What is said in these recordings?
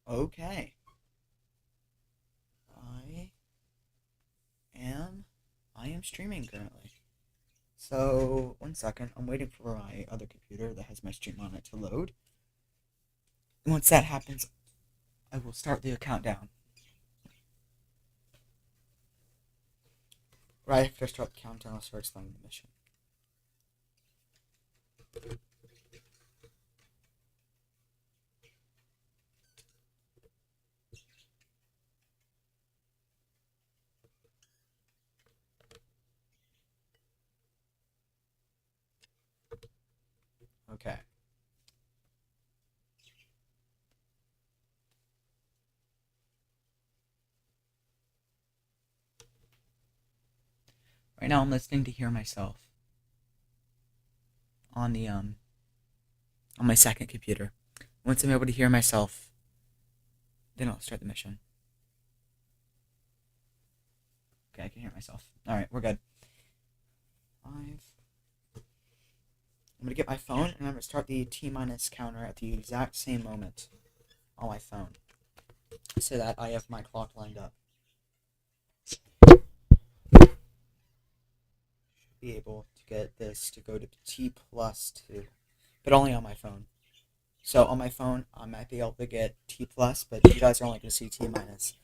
Okay. I I am streaming currently. So, one second. I'm waiting for my other computer that has my stream on it to load. Once that happens, I will start the countdown. Right after I start the countdown, I'll start starting the mission. Okay. Right now I'm listening to hear myself on the on my second computer. Once I'm able to hear myself, then I'll start the mission. Okay, I can hear myself. Alright, we're good. I'm gonna get my phone and I'm gonna start the T-minus counter at the exact same moment on my phone, so that I have my clock lined up. Be able to get this to go to T+2, but only on my phone. So on my phone, I might be able to get T+, but you guys are only going to see T-minus.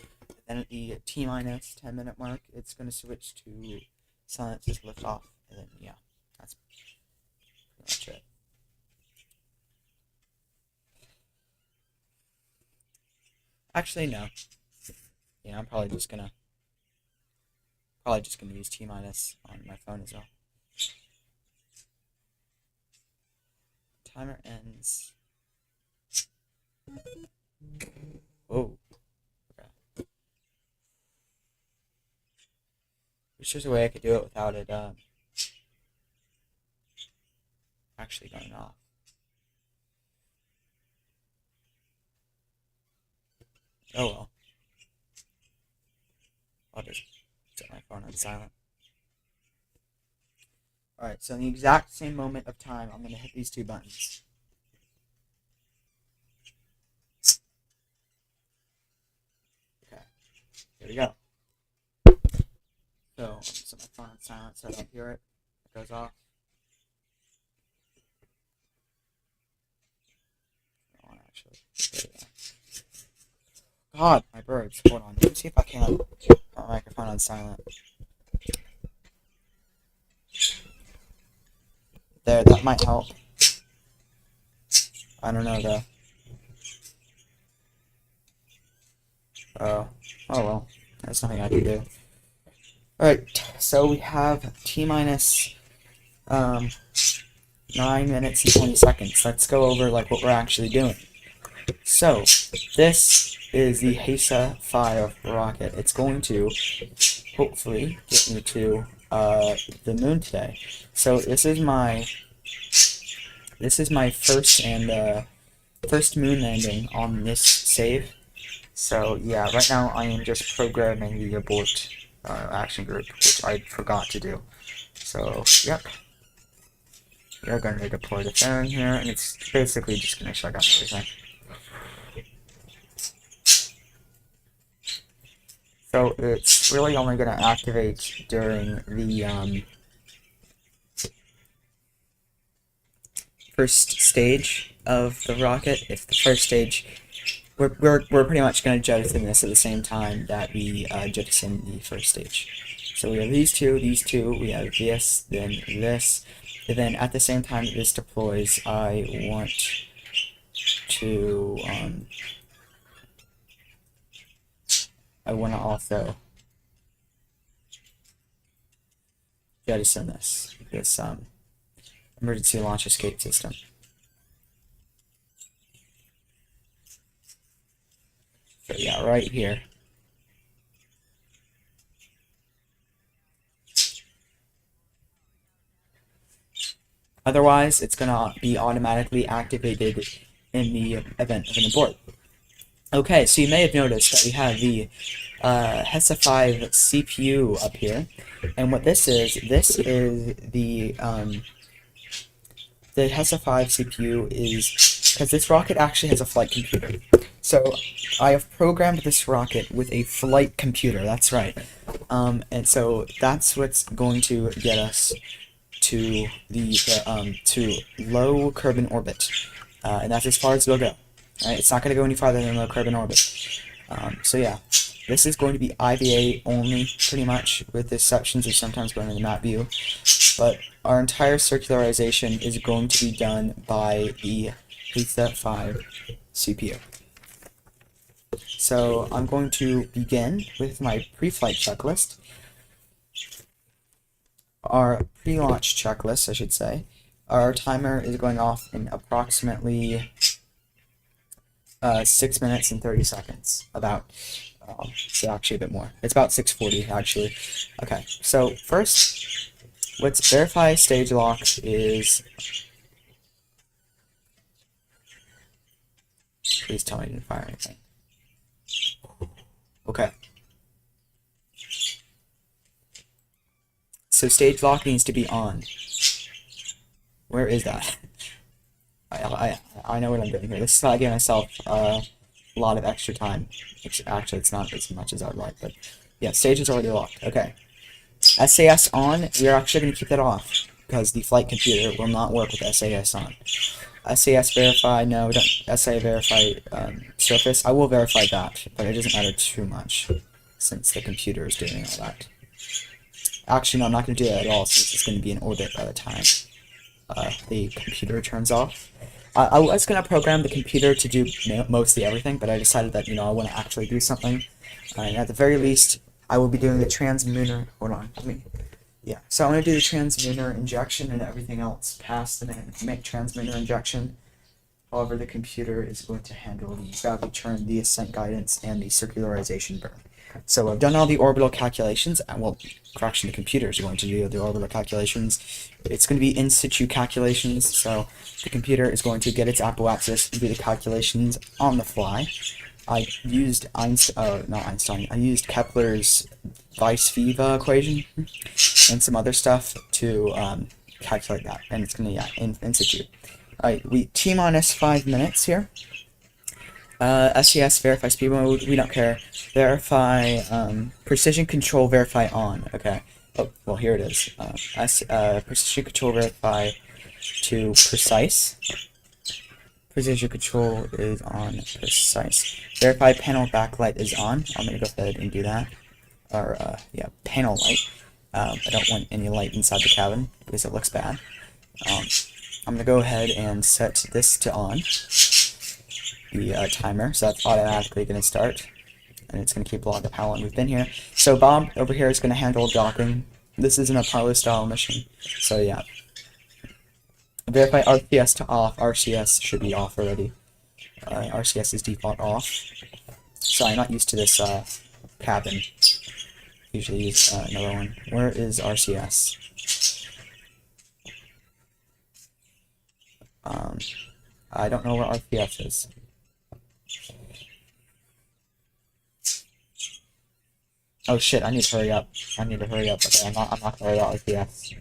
Then at the T-minus 10-minute mark, it's going to switch to silence, just lift off, and then, yeah, that's pretty much it. Actually, no. Yeah, I'm probably just gonna use T-minus on my phone as well. Timer ends. Whoa. Okay. Wish there's a way I could do it without it actually going off. Oh well. I'll just set my phone on silent. Alright, so in the exact same moment of time, I'm going to hit these two buttons. Okay, here we go. So, I'm going to set my phone on silent so I don't hear it. It goes off. Oh, actually. There we go. God, my birds. Hold on. Let me see if I can put my microphone on silent. There, that might help. I don't know, though. Oh well. There's nothing I can do. Alright, so we have T-minus 9 minutes and 20 seconds. Let's go over like what we're actually doing. So, this is the HESA 5 rocket. It's going to hopefully get me to the moon today. So this is my first moon landing on this save. So yeah, right now I am just programming the abort action group, which I forgot to do. So yep, we're going to deploy the phone here, and it's basically just going to shut down everything. So it's really only going to activate during the first stage of the rocket. If the first stage, we're pretty much going to jettison this at the same time that we jettison the first stage. So we have these two, we have this, then this, and then at the same time that this deploys, I want to also jettison this emergency launch escape system. So yeah, right here. Otherwise, it's gonna be automatically activated in the event of an abort. Okay, so you may have noticed that we have the HESA 5 CPU up here, and what this is the HESA 5 CPU is because this rocket actually has a flight computer. So I have programmed this rocket with a flight computer. That's right. And so that's what's going to get us to to low Kerbin orbit, and that's as far as it'll go. Right? It's not going to go any farther than low Kerbin orbit. So yeah, this is going to be IVA only, pretty much, with the exceptions of sometimes going to the map view. But our entire circularization is going to be done by the Pizza 5 CPU. So I'm going to begin with my pre-flight checklist. Our pre-launch checklist, I should say. Our timer is going off in approximately 6 minutes and 30 seconds. About, so actually a bit more. It's about 6:40 actually. Okay, so first, let's verify stage lock is. Please tell me I didn't fire anything. Okay. So stage lock needs to be on. Where is that? I know what I'm doing here. This is how I give myself a lot of extra time. Actually, it's not as much as I'd like, but yeah, stage is already locked. Okay. SAS on, we're actually going to keep that off because the flight computer will not work with SAS on. SAS verify, no, don't. SA verify surface, I will verify that, but it doesn't matter too much since the computer is doing all that. Actually, no, I'm not going to do that at all since it's going to be in orbit by the time the computer turns off. I was going to program the computer to do mostly everything, but I decided that, I want to actually do something. And at the very least, I will be doing the transmuner. Hold on, yeah. So I'm going to do the transmuner injection and everything else past the transmuner injection. However, the computer is going to handle the gravity turn, the ascent guidance, and the circularization burn. So I've done all the orbital calculations, and well, correction, the computer is going to do the orbital calculations. It's going to be in situ calculations, so the computer is going to get its apparatus and do the calculations on the fly. I used I used Kepler's Weiss-Viva equation and some other stuff to calculate that, and it's going to, in situ. Alright, we T-minus 5 minutes here. SES verify speed mode, we don't care. Verify, precision control verify on, okay. Oh, well, here it is. Precision control verify to precise. Precision control is on precise. Verify panel backlight is on. I'm gonna go ahead and do that. Or, yeah, panel light. I don't want any light inside the cabin because it looks bad. I'm gonna go ahead and set this to on. The timer, so that's automatically going to start, and it's going to keep a log of how long we've been here. So Bob over here is going to handle docking. This isn't a Apollo style mission, so yeah. Verify RCS to off. RCS should be off already. RCS is default off. Sorry, I'm not used to this cabin. Usually use another one. Where is RCS? I don't know where RCS is. Oh shit, I need to hurry up. Okay, I'm not gonna hurry up RCS.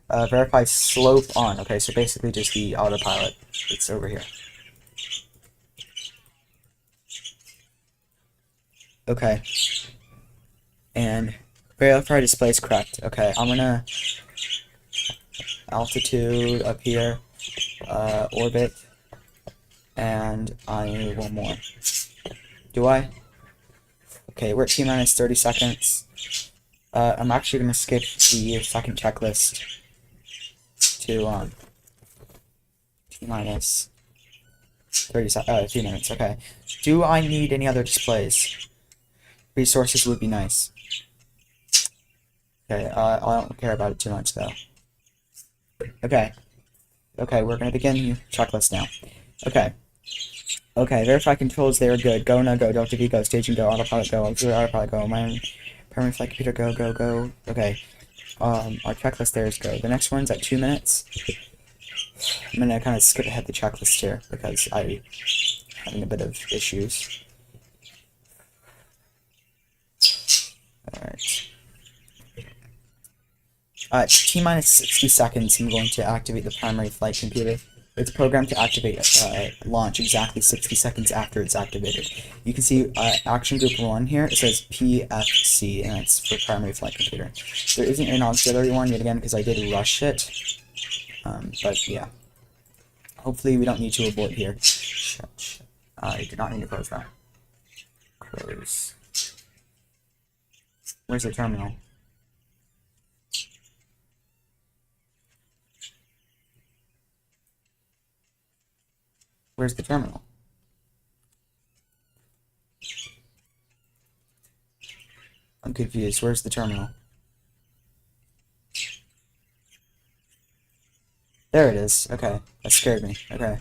Verify slope on. Okay, so basically just the autopilot. It's over here. Okay. And verify display is correct. Okay, I'm gonna altitude up here, orbit, and I need one more. Do I? Okay, we're at T-minus 30 seconds. I'm actually gonna skip the second checklist to T-minus 3 minutes. Okay. Do I need any other displays? Resources would be nice. Okay, I don't care about it too much though. Okay. Okay, we're gonna begin the checklist now. Okay. Okay, verify controls there, good. Go, no go, Delta V go, staging go, autopilot go, auxiliary autopilot go, my permanent flight computer go, go, go. Okay. Our checklist there is go. The next one's at 2 minutes. I'm gonna kind of skip ahead the checklist here because I'm having a bit of issues. Alright. T-minus 60 seconds, I'm going to activate the primary flight computer. It's programmed to activate launch exactly 60 seconds after it's activated. You can see action group 1 here. It says PFC, and it's for primary flight computer. There isn't an auxiliary one yet again because I did rush it. But yeah. Hopefully we don't need to abort here. Shut. I did not need to close that. Close. Where's the terminal? Where's the terminal? I'm confused. Where's the terminal? There it is. Okay. That scared me. Okay.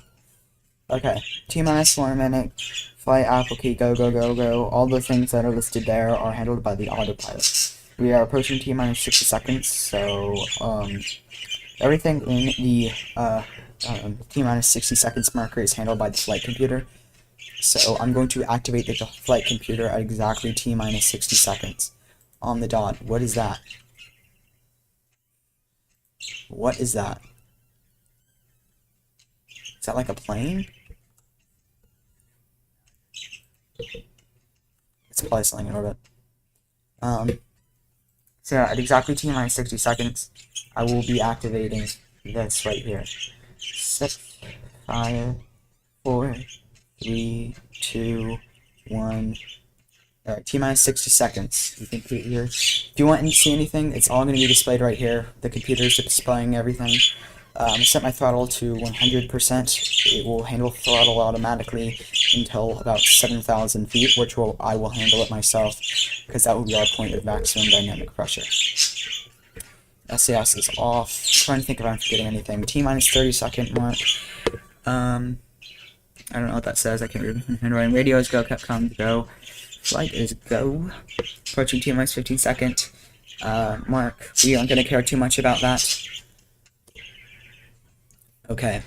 Okay. T-minus 1 minute. Flight Apple key. Go, go, go, go. All the things that are listed there are handled by the autopilot. We are approaching T-minus 60 seconds, so, everything in the, T-minus 60 seconds marker is handled by the flight computer. So I'm going to activate the flight computer at exactly T-minus 60 seconds. On the dot. What is that? What is that? Is that like a plane? It's probably something in orbit. So at exactly T-minus 60 seconds, I will be activating this right here. 6, 5, 4, 3, 2, 1. Alright, T-minus 60 seconds. You can put it here. If you want to see anything, it's all going to be displayed right here. The computer is displaying everything. I'm going to set my throttle to 100%. It will handle throttle automatically until about 7,000 feet, which I will handle it myself, because that will be our point of maximum dynamic pressure. SAS is off. I'm trying to think if I'm forgetting anything. T-minus 30-second mark. I don't know what that says. I can't read handwriting. Radio is go. Capcom go. Flight is go. Approaching T-minus 15-second mark. We aren't going to care too much about that. Okay.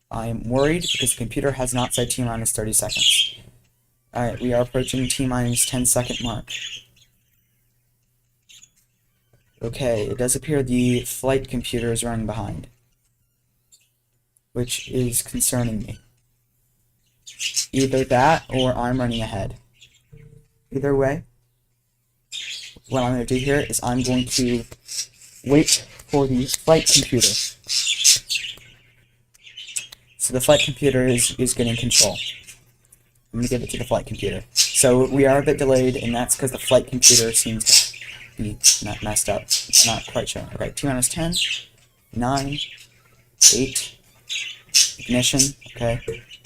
I'm worried because the computer has not said T-minus 30 seconds. Alright, we are approaching T-minus 10-second mark. Okay, it does appear the flight computer is running behind, which is concerning me. Either that, or I'm running ahead. Either way, what I'm going to do here is I'm going to wait for the flight computer. So the flight computer is getting control. I'm going to give it to the flight computer. So we are a bit delayed, and that's because the flight computer seems to be not messed up. I'm not quite sure. Okay, T-minus 10, 9, 8, ignition, okay.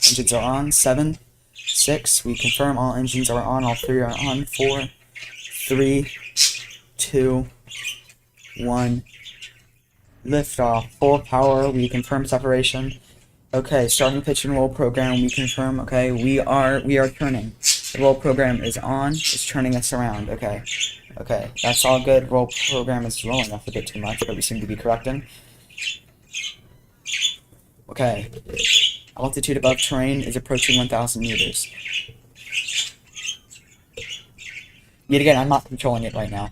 Engines are on, 7, 6, we confirm all engines are on, all 3 are on, 4, 3, 2, 1, liftoff, full power, we confirm separation. Okay, starting pitch and roll program, we confirm, okay, we are turning. The roll program is on, it's turning us around, okay. Okay, that's all good. Roll program is rolling off a bit too much, but we seem to be correcting. Okay. Altitude above terrain is approaching 1,000 meters. Yet again, I'm not controlling it right now.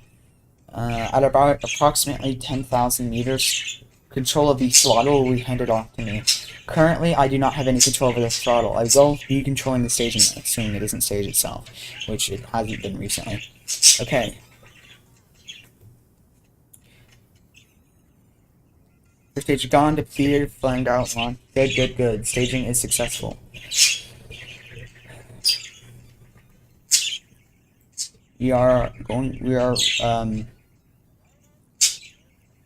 At about approximately 10,000 meters, control of the throttle will be handed off to me. Currently, I do not have any control over the throttle. I will be controlling the staging, assuming it doesn't stage itself, which it hasn't been recently. Okay. First stage gone, depleted, flamed out, launch. Good, good, good. Staging is successful. We are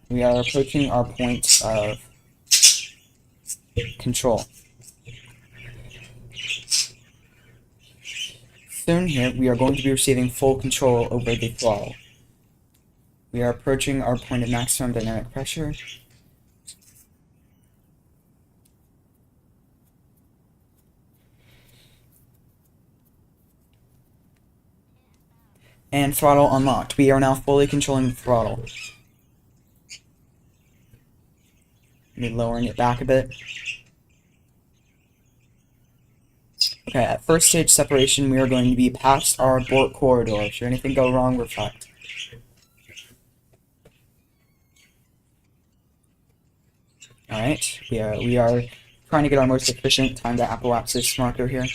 approaching our point of control. Soon here, we are going to be receiving full control over the throttle. We are approaching our point of maximum dynamic pressure. And throttle unlocked. We are now fully controlling the throttle. Maybe lowering it back a bit. Okay, at first stage separation, we are going to be past our abort corridor. Should anything go wrong, we're fucked. Alright, we are trying to get our most efficient time to apoapsis marker here.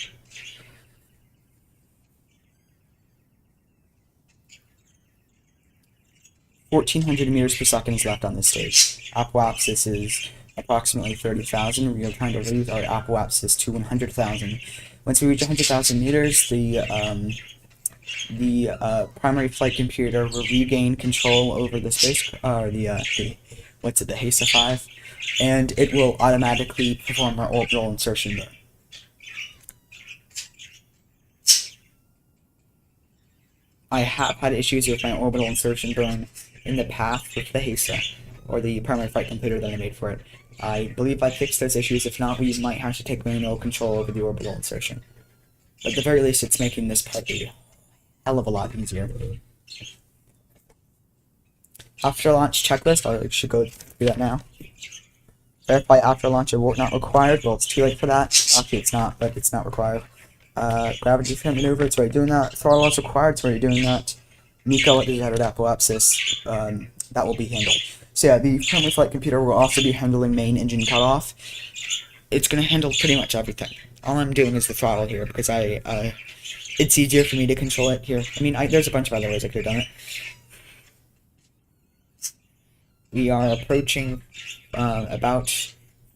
(1400 meters per second is left on this stage. Apoapsis is approximately 30,000. We are trying to raise our apoapsis to 100,000. Once we reach 100,000 meters, the primary flight computer will regain control over the space, the HASA 5, and it will automatically perform our orbital insertion burn. I have had issues with my orbital insertion burn in the past with the HASA, or the primary flight computer that I made for it. I believe I fixed those issues. If not, we might have to take manual control over the orbital insertion. But at the very least, it's making this part a hell of a lot easier. After launch checklist, I should go through that now. Verify after launch abort not required. Well, it's too late for that. Actually, it's not, but it's not required. Gravity descent maneuver, it's already doing that. Throttle is required, it's already doing that. MECO at desired apoapsis, that will be handled. So yeah, the primary flight computer will also be handling main engine cutoff. It's going to handle pretty much everything. All I'm doing is the throttle here, because it's easier for me to control it here. I mean, there's a bunch of other ways I could have done it. We are approaching about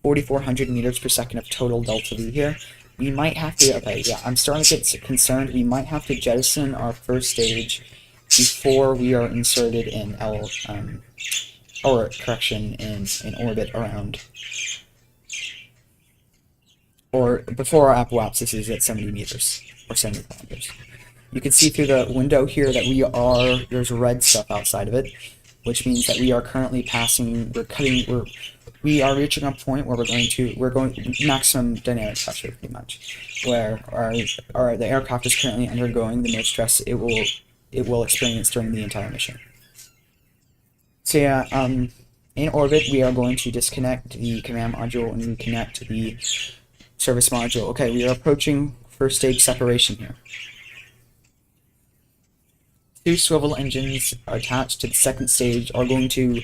4,400 meters per second of total delta V here. We might have to, okay, yeah, I'm starting to get concerned. We might have to jettison our first stage before we are inserted in in orbit around, or before our apoapsis is at 70 meters, or 70 kilometers. You can see through the window here that there's red stuff outside of it, which means that we are currently passing, we are reaching a point where we're going maximum dynamic pressure, pretty much, where the aircraft is currently undergoing the most stress it will experience during the entire mission. So yeah, in orbit we are going to disconnect the command module and reconnect the service module. Okay, we are approaching first stage separation here. 2 swivel engines attached to the second stage are going to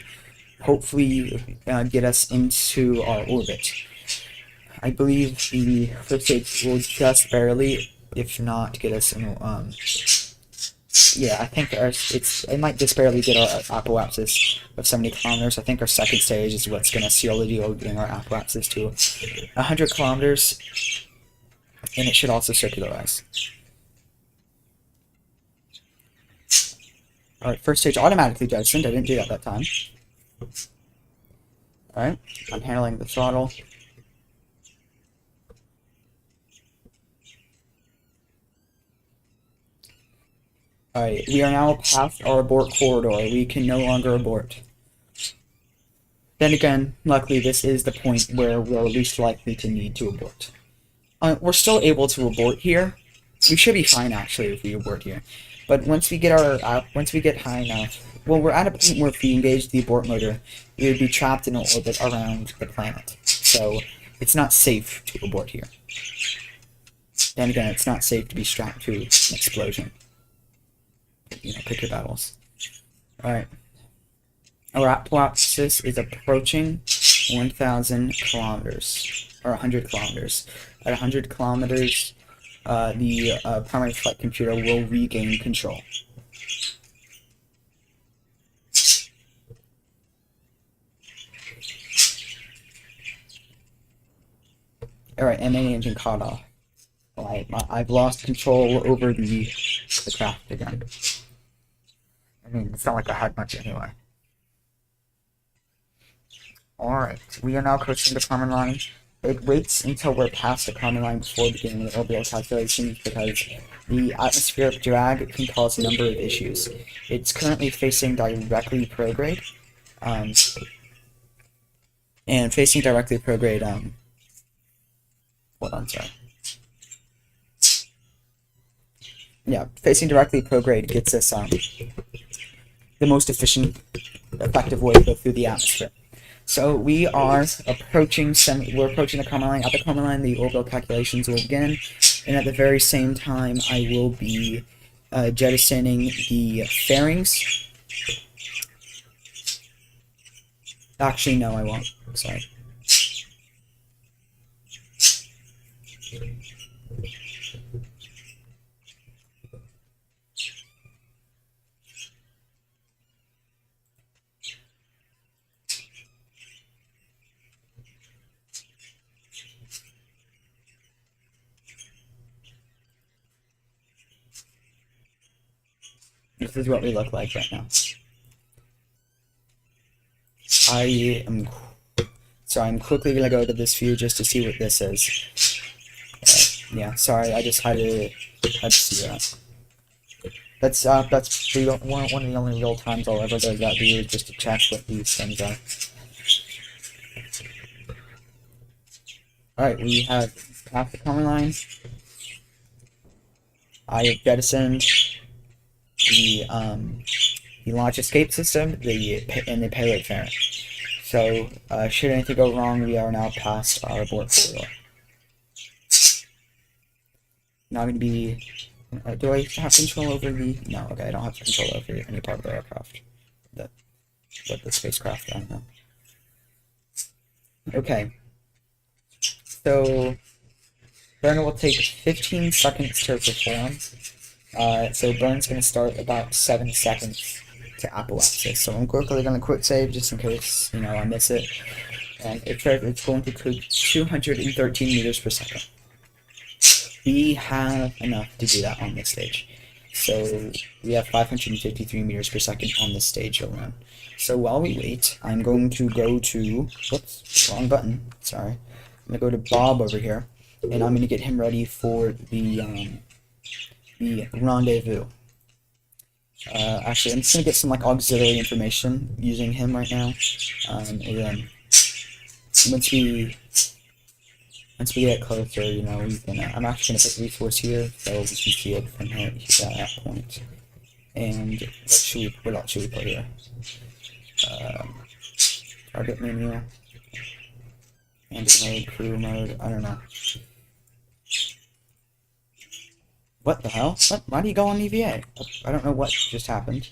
hopefully get us into our orbit. I believe the first stage will just barely, if not get us in. Yeah, I think it might just barely get our apoapsis of 70 kilometers. I think our second stage is what's going to seal the deal, getting our apoapsis to 100 kilometers, and it should also circularize. Alright, first stage automatically jettisoned. I didn't do that time. Alright, I'm handling the throttle. Alright, we are now past our abort corridor. We can no longer abort. Then again, luckily this is the point where we're least likely to need to abort. We're still able to abort here. We should be fine actually if we abort here. But once we get high enough, well, we're at a point where if we engage the abort motor, we would be trapped in an orbit around the planet. So it's not safe to abort here. Then again, it's not safe to be strapped to an explosion. You know, pick your battles. Alright. Our apoapsis is approaching 1,000 kilometers, or 100 kilometers. At 100 kilometers, the primary flight computer will regain control. Alright, MA engine caught off. I've lost control over the craft again. I mean, it's not like I had much anyway. Alright, we are now approaching the common line. It waits until we're past the common line before beginning the orbital calculations because the atmospheric drag can cause a number of issues. It's currently facing directly prograde, and facing directly prograde, hold on, sorry. Yeah, facing directly prograde gets us, the most efficient, effective way to go through the atmosphere. So we are approaching we're approaching the common line. At the common line, the orbital calculations will begin, and at the very same time, I will be jettisoning the fairings. Actually, no, I won't. Sorry. This is what we look like right now. So I'm quickly gonna go to this view just to see what this is. Yeah, sorry, I just had to see that. That's one of the only real times I'll ever go to that view just to check what these things are. Alright, we have passed the command line. I have jettisoned the launch escape system, and the payload fairing. So, should anything go wrong, we are now past our abort corridor. Now I'm going to be... do I have control over the... No, okay, I don't have control over any part of the aircraft. But the spacecraft, I don't know. Okay. So, burn will take 15 seconds to perform. So burn's going to start about 7 seconds to apoapsis. So I'm quickly going to quick save just in case, I miss it. And it's going to take 213 meters per second. We have enough to do that on this stage. So we have 553 meters per second on this stage alone. So while we wait, I'm going to go to, whoops, wrong button, sorry. I'm going to go to Bob over here, and I'm going to get him ready for the rendezvous. Actually, I'm just going to get some auxiliary information using him right now. And then once we get closer, we can. I'm actually going to put resource here so we can see it from here at that point. And what else should we put here? Target menu, and mode, crew mode. I don't know. What the hell? What? Why do you go on EVA? I don't know what just happened.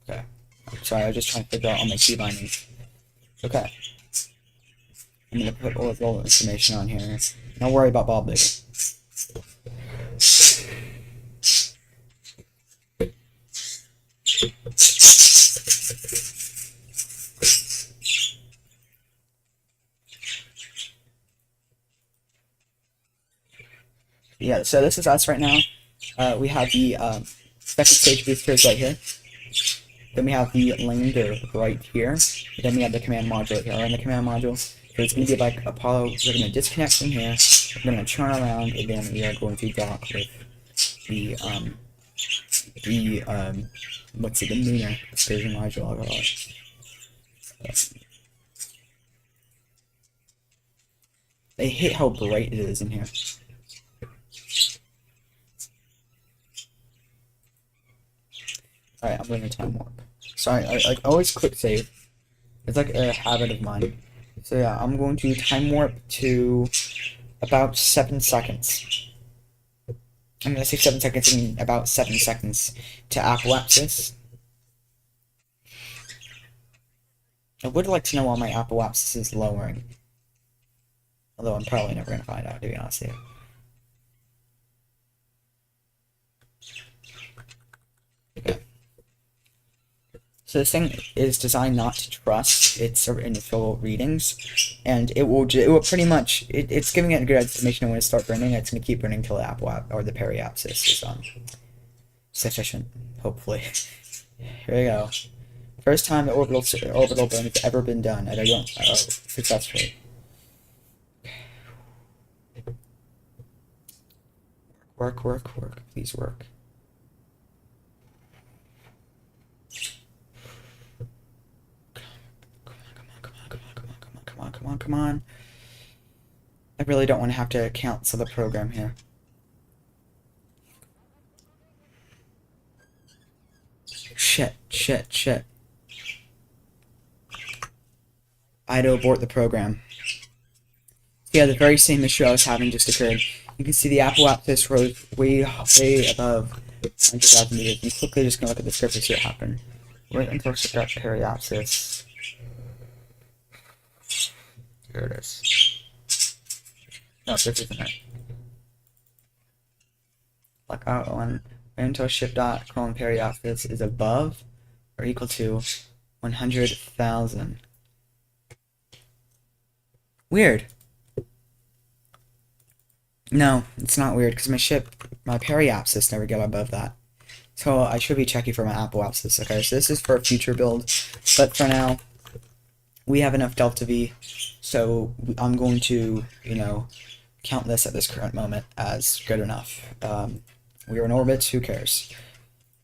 Okay. Sorry, I was just trying to figure out all my key bindings. Okay. I'm gonna put all the information on here. Don't worry about Bob later. Yeah, so this is us right now. We have the second stage boosters right here. Then we have the lander right here. Then we have the command module right here. On the command module, so it's going to be like Apollo. We're going to disconnect from here. We're going to turn around, and then we are going to dock with the lunar excursion module. I hate how bright it is in here. Alright, I'm going to time warp. Sorry, I always quick save. It's like a habit of mine. So yeah, I'm going to time warp to about 7 seconds. I'm going to say 7 seconds and about 7 seconds to apoapsis. I would like to know why my apoapsis is lowering. Although I'm probably never going to find out, to be honest with you. Okay. So this thing is designed not to trust its initial readings, and it will pretty much it's giving it a good estimation when it starts burning. It's going to keep burning until the apoapsis or the periapsis is sufficient. Hopefully, here we go. First time the orbital burn has ever been done, and I don't successfully. Work, please work. Come on. I really don't want to have to cancel the program here. Shit. I had to abort the program. Yeah, the very same issue I was having just occurred. You can see the apoapsis rose way above 100,000 meters. I'm quickly just gonna look at the script and see what happened. Wait until periapsis. Here it is. No, this isn't it. Like when until ship dot colon periapsis is above or equal to 100,000. Weird. No, it's not weird because my periapsis never got above that. So I should be checking for my apoapsis. Okay, so this is for a future build, but for now, we have enough delta V, so I'm going to, count this at this current moment as good enough. We are in orbit, who cares?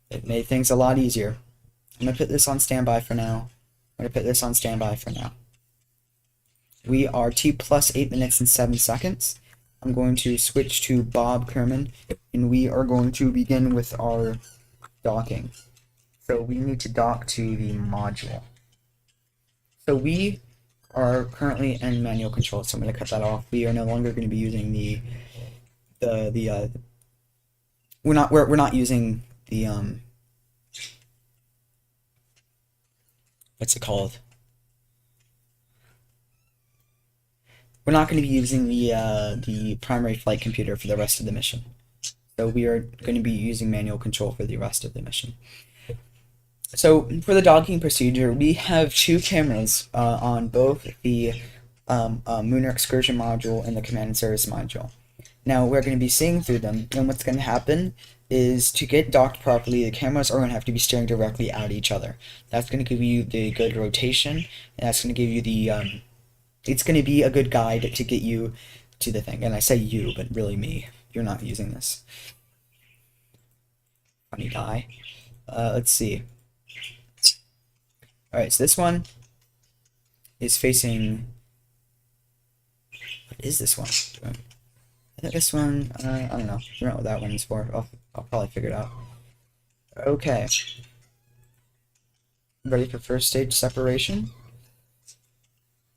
It made things a lot easier. I'm going to put this on standby for now. We are T plus 8 minutes and 7 seconds. I'm going to switch to Bob Kerman, and we are going to begin with our docking. So we need to dock to the module. So we are currently in manual control, so I'm going to cut that off. We are no longer going to be using we're not using the what's it called? We're not going to be using the primary flight computer for the rest of the mission. So we are going to be using manual control for the rest of the mission. So for the docking procedure, we have two cameras on both the lunar excursion module and the command and service module. Now we're going to be seeing through them, and what's going to happen is to get docked properly, the cameras are going to have to be staring directly at each other. That's going to give you the good rotation, and that's going to give you the it's going to be a good guide to get you to the thing. And I say you, but really me. You're not using this. Funny guy. Let's see. Alright, so this one is facing... What is this one? I think this one, I don't know. I don't know what that one is for. I'll probably figure it out. Okay. Ready for first stage separation?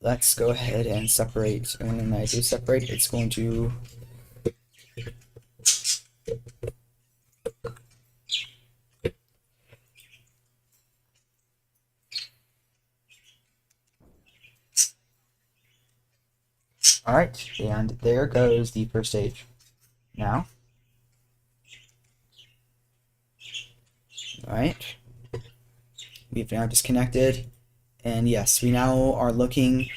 Let's go ahead and separate. And when I do separate, it's going to... Alright, and there goes the first stage. Now. Alright. We've now disconnected. And yes, we now are looking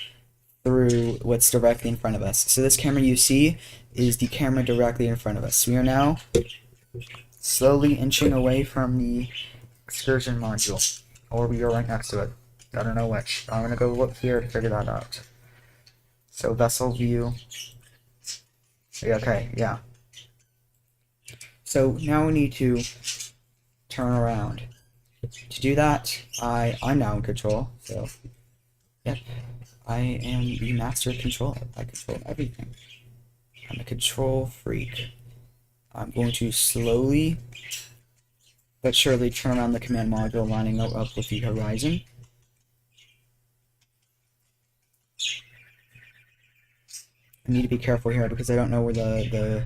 through what's directly in front of us. So this camera you see is the camera directly in front of us. We are now slowly inching away from the excursion module. Or we are right next to it. I don't know which. I'm going to go look here to figure that out. So vessel view. Okay, yeah. So now we need to turn around. To do that, I'm now in control. So, yep. I am the master controller. I control everything. I'm a control freak. I'm going to slowly but surely turn around the command module, lining up with the horizon. I need to be careful here because I don't know where the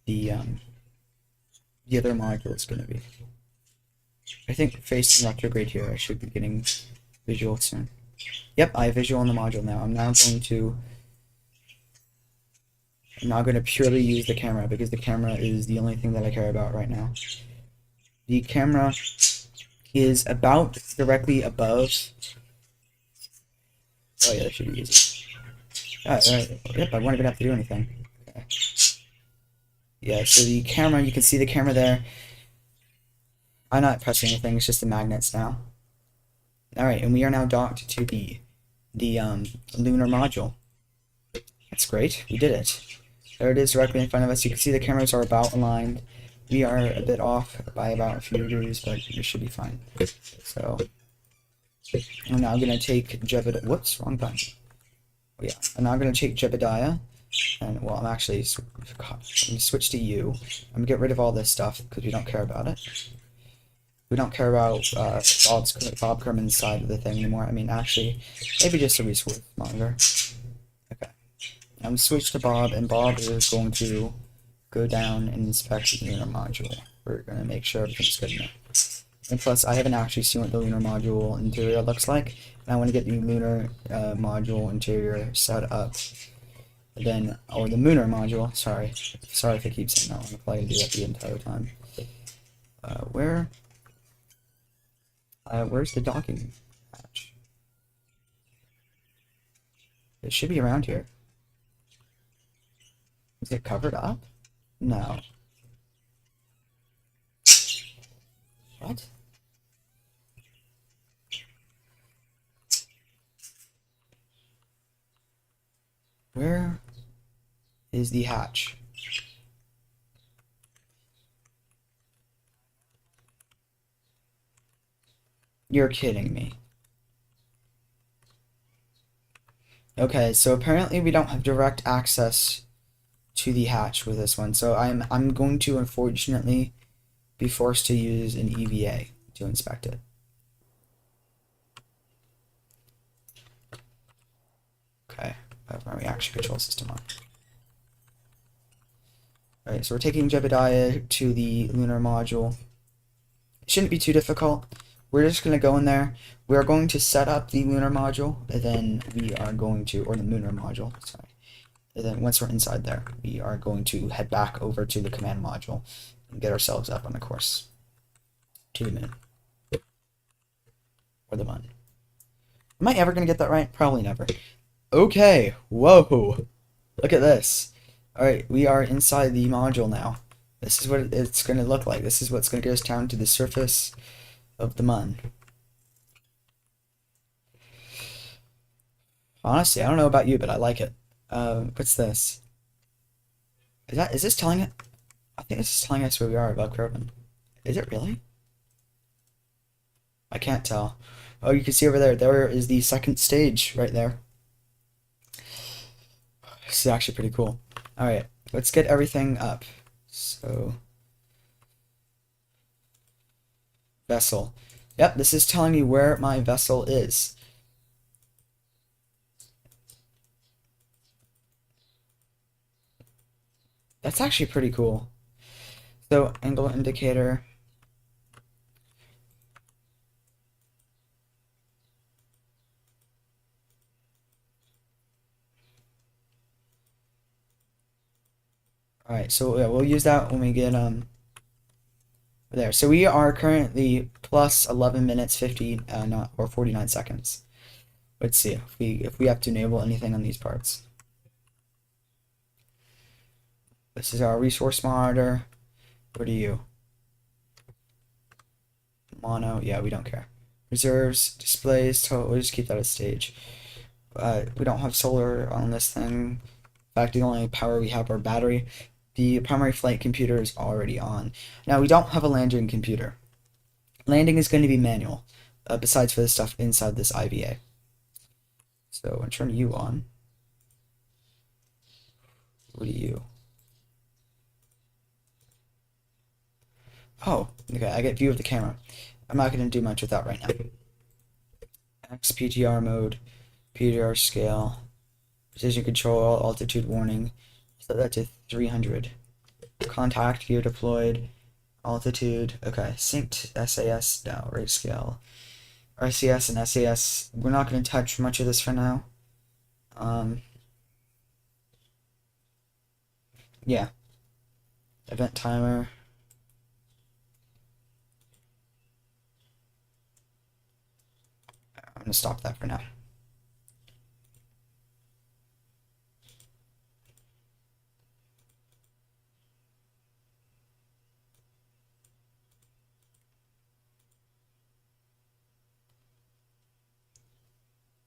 other module is going to be. I think facing retrograde here, I should be getting visual soon. Yep, I have visual on the module now. I'm now going to purely use the camera because the camera is the only thing that I care about right now. The camera is about directly above. Oh yeah, that should be easy. Alright, yep, I won't even have to do anything. Okay. Yeah, so the camera, you can see the camera there. I'm not pressing anything, it's just the magnets now. Alright, and we are now docked to the lunar module. That's great, we did it. There it is directly in front of us. You can see the cameras are about aligned. We are a bit off by about a few degrees, but it should be fine. So, I'm now going to take Jebediah. Whoops, wrong button. Oh, yeah, I'm now going to take Jebediah. And, well, I'm actually going to switch to you. I'm going to get rid of all this stuff because we don't care about it. We don't care about Bob Kerman's side of the thing anymore. I mean, actually, maybe just a resource monitor. Okay. I'm switched to Bob, and Bob is going to go down and inspect the lunar module we're gonna make sure everything's good in there. And plus, I haven't actually seen what the lunar module interior looks like, and I want to get the lunar module interior set up. Then, or the lunar module. Sorry if I keep saying that one. I'm probably gonna do that the entire time. Where's the docking hatch? It should be around here. Is it covered up? No. What? Where is the hatch? You're kidding me. Okay, so apparently we don't have direct access to the hatch with this one, so I'm going to unfortunately be forced to use an EVA to inspect it. Okay, I have my reaction control system on. Alright, so we're taking Jebediah to the lunar module. It shouldn't be too difficult. We're just going to go in there. We are going to set up the lunar module, and then we are going to, or the lunar module, sorry. And then once we're inside there, we are going to head back over to the command module and get ourselves up on the course to the moon. Or the moon. Am I ever going to get that right? Probably never. Okay, whoa. Look at this. Alright, we are inside the module now. This is what it's going to look like. This is what's going to get us down to the surface of the moon. Honestly, I don't know about you, but I like it. What's this? Is this telling it? I think this is telling us where we are above Kerbin. Is it really? I can't tell. Oh, you can see over there. There is the second stage right there. This is actually pretty cool. Alright, let's get everything up. So, vessel. Yep, this is telling me where my vessel is. That's actually pretty cool. So, angle indicator. Alright, so yeah, we'll use that when we get there. So we are currently plus 11 minutes 50 not or 49 seconds. Let's see if we have to enable anything on these parts. This is our resource monitor. What are you? Mono, yeah, we don't care. Reserves, displays, total, we'll just keep that as stage. We don't have solar on this thing. In fact, the only power we have our battery. The primary flight computer is already on. Now, we don't have a landing computer. Landing is going to be manual, besides for the stuff inside this IVA. So, I'm going to turn you on. What are you? Oh, okay, I get view of the camera. I'm not going to do much with that right now. XPGR mode, PGR scale, precision control, altitude warning. Set that to 300. Contact gear deployed, altitude. Okay, synced SAS. No, rate scale. RCS and SAS. We're not going to touch much of this for now. Yeah. Event timer. I'm going to stop that for now.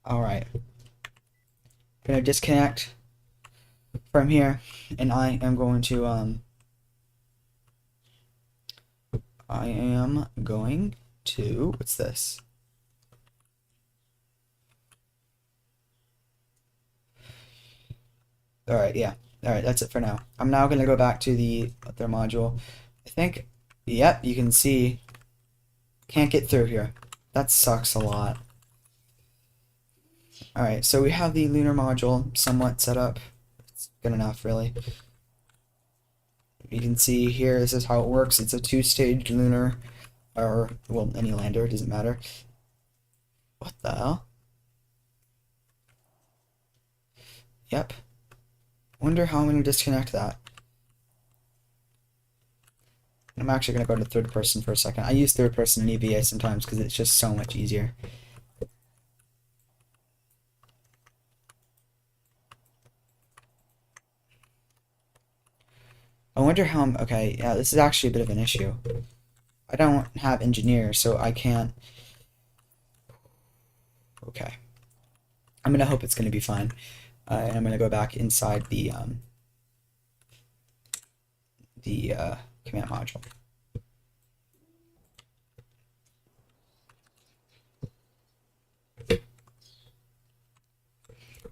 Alright. Gonna disconnect from here, and I am going to what's this? Alright, yeah. Alright, that's it for now. I'm now gonna go back to the other module. I think, yep, you can see, can't get through here. That sucks a lot. Alright, so we have the lunar module somewhat set up. It's good enough, really. you can see here, this is how it works. It's a two-stage lunar, or, well, any lander, it doesn't matter. What the hell? Yep. Wonder how I'm going to disconnect that. I'm actually going to go to third person for a second. I use third person in EVA sometimes because it's just so much easier. I wonder how I'm... Okay, yeah, this is actually a bit of an issue. I don't have engineer, so I can't... Okay. I'm going to hope it's going to be fine. And I'm going to go back inside the command module.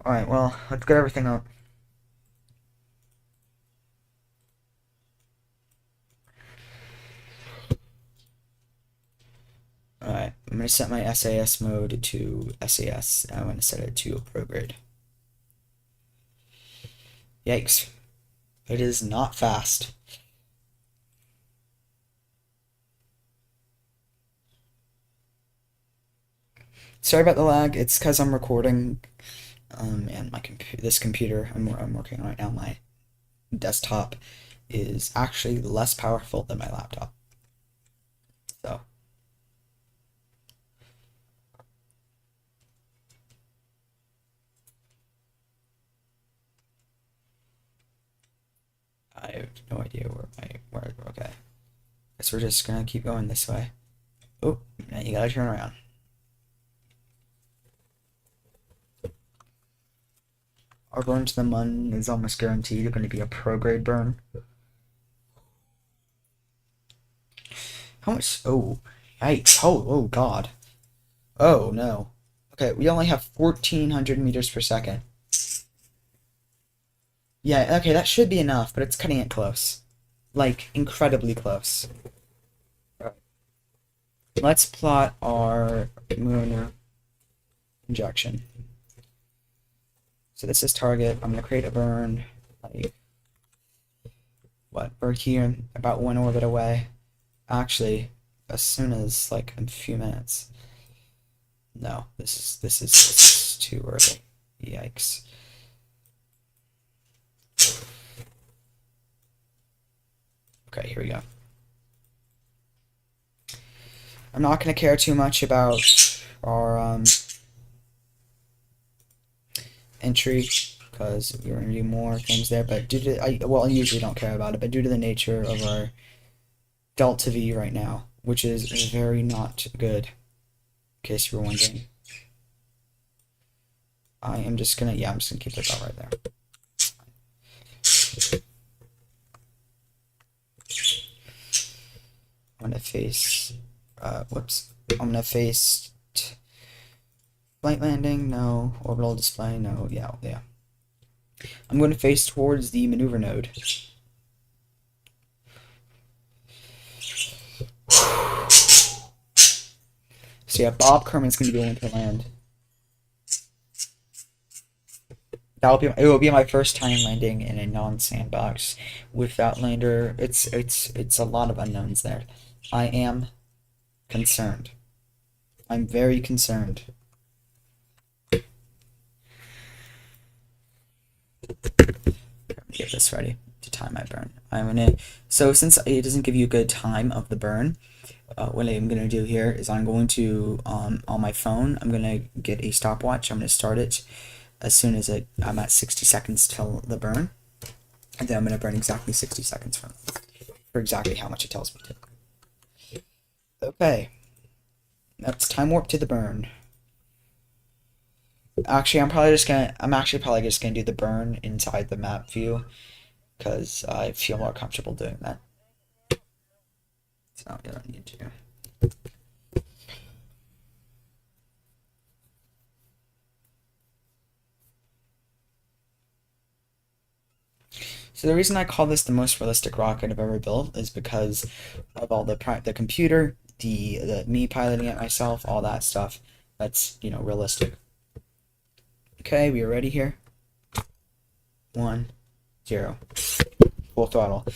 Alright, well, let's get everything up. Alright, I'm going to set my SAS mode to SAS. I'm going to set it to prograde. Yikes. It is not fast. Sorry about the lag. It's because I'm recording, and my this computer I'm working on right now, my desktop, is actually less powerful than my laptop. So I have no idea where okay. Guess we're just gonna keep going this way. Oh, now you gotta turn around. Our burn to the mun is almost guaranteed going to be a prograde burn. How much? Oh, yikes. Oh god. Oh, no. Okay, we only have 1,400 meters per second. Yeah, okay, that should be enough, but it's cutting it close. Like, incredibly close. Let's plot our lunar injection. So this is target. I'm going to create a burn. Like, what? We're here, about 1 orbit away. Actually, as soon as, like, a few minutes. No, this is too early. Yikes. Okay, here we go. I'm not going to care too much about our entry because we're going to do more things there, but due to I usually don't care about it, but due to the nature of our delta V right now, which is very not good, in case you were wondering, I'm just gonna keep it about right there. I'm gonna face whoops. I'm gonna face flight landing, no. Orbital display, no. Yeah. I'm going to face towards the maneuver node. So yeah, Bob Kerman's going to be going to land. It will be my first time landing in a non-sandbox with that lander. It's a lot of unknowns there. I am concerned. I'm very concerned. Get this ready to time my burn. So since it doesn't give you a good time of the burn, what I'm gonna do here is I'm going to on my phone, I'm gonna get a stopwatch. I'm gonna start it as soon as I'm at 60 seconds till the burn, and then I'm gonna burn exactly 60 seconds for exactly how much it tells me to. Okay, that's time warp to the burn. Actually, I'm actually probably just gonna do the burn inside the map view because I feel more comfortable doing that. So you don't need to. So the reason I call this the most realistic rocket I've ever built is because of all the computer, the me piloting it myself, all that stuff. That's, realistic. Okay, we are ready here. 1, 0. Full throttle.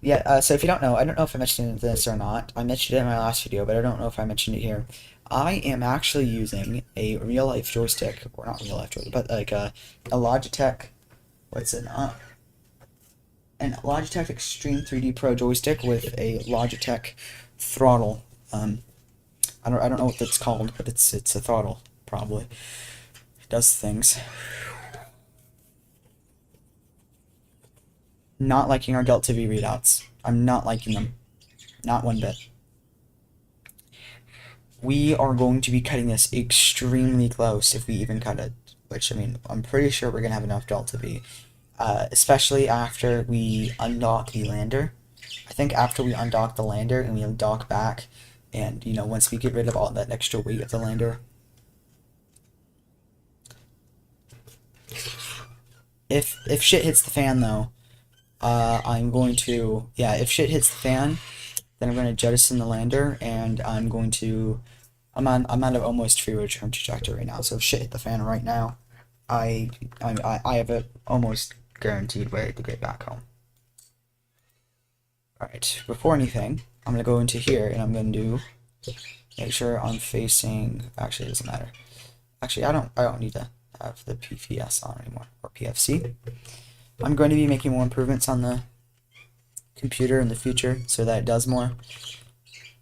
Yeah, so if you don't know, I don't know if I mentioned this or not. I mentioned it in my last video, but I don't know if I mentioned it here. I am actually using a real life joystick, or not real life joystick, but like a Logitech, what's it, an Logitech Extreme 3D Pro joystick with a Logitech throttle. I don't know what that's called, but it's a throttle, probably. It does things. Not liking our Delta V readouts. I'm not liking them. Not one bit. We are going to be cutting this extremely close if we even cut it. Which, I mean, I'm pretty sure we're going to have enough Delta V. Especially after we undock the lander. I think after we undock the lander and we dock back, and, you know, once we get rid of all that extra weight of the lander, if shit hits the fan, though, I'm going to, yeah, if shit hits the fan, then I'm going to jettison the lander, and I'm on an almost free return trajectory right now, so if shit hit the fan right now, I have a almost guaranteed way to get back home. Alright, before anything, I'm going to go into here, and I'm going to make sure I'm facing, actually it doesn't matter. Actually, I don't need to have the PFS on anymore, or PFC. I'm going to be making more improvements on the computer in the future so that it does more.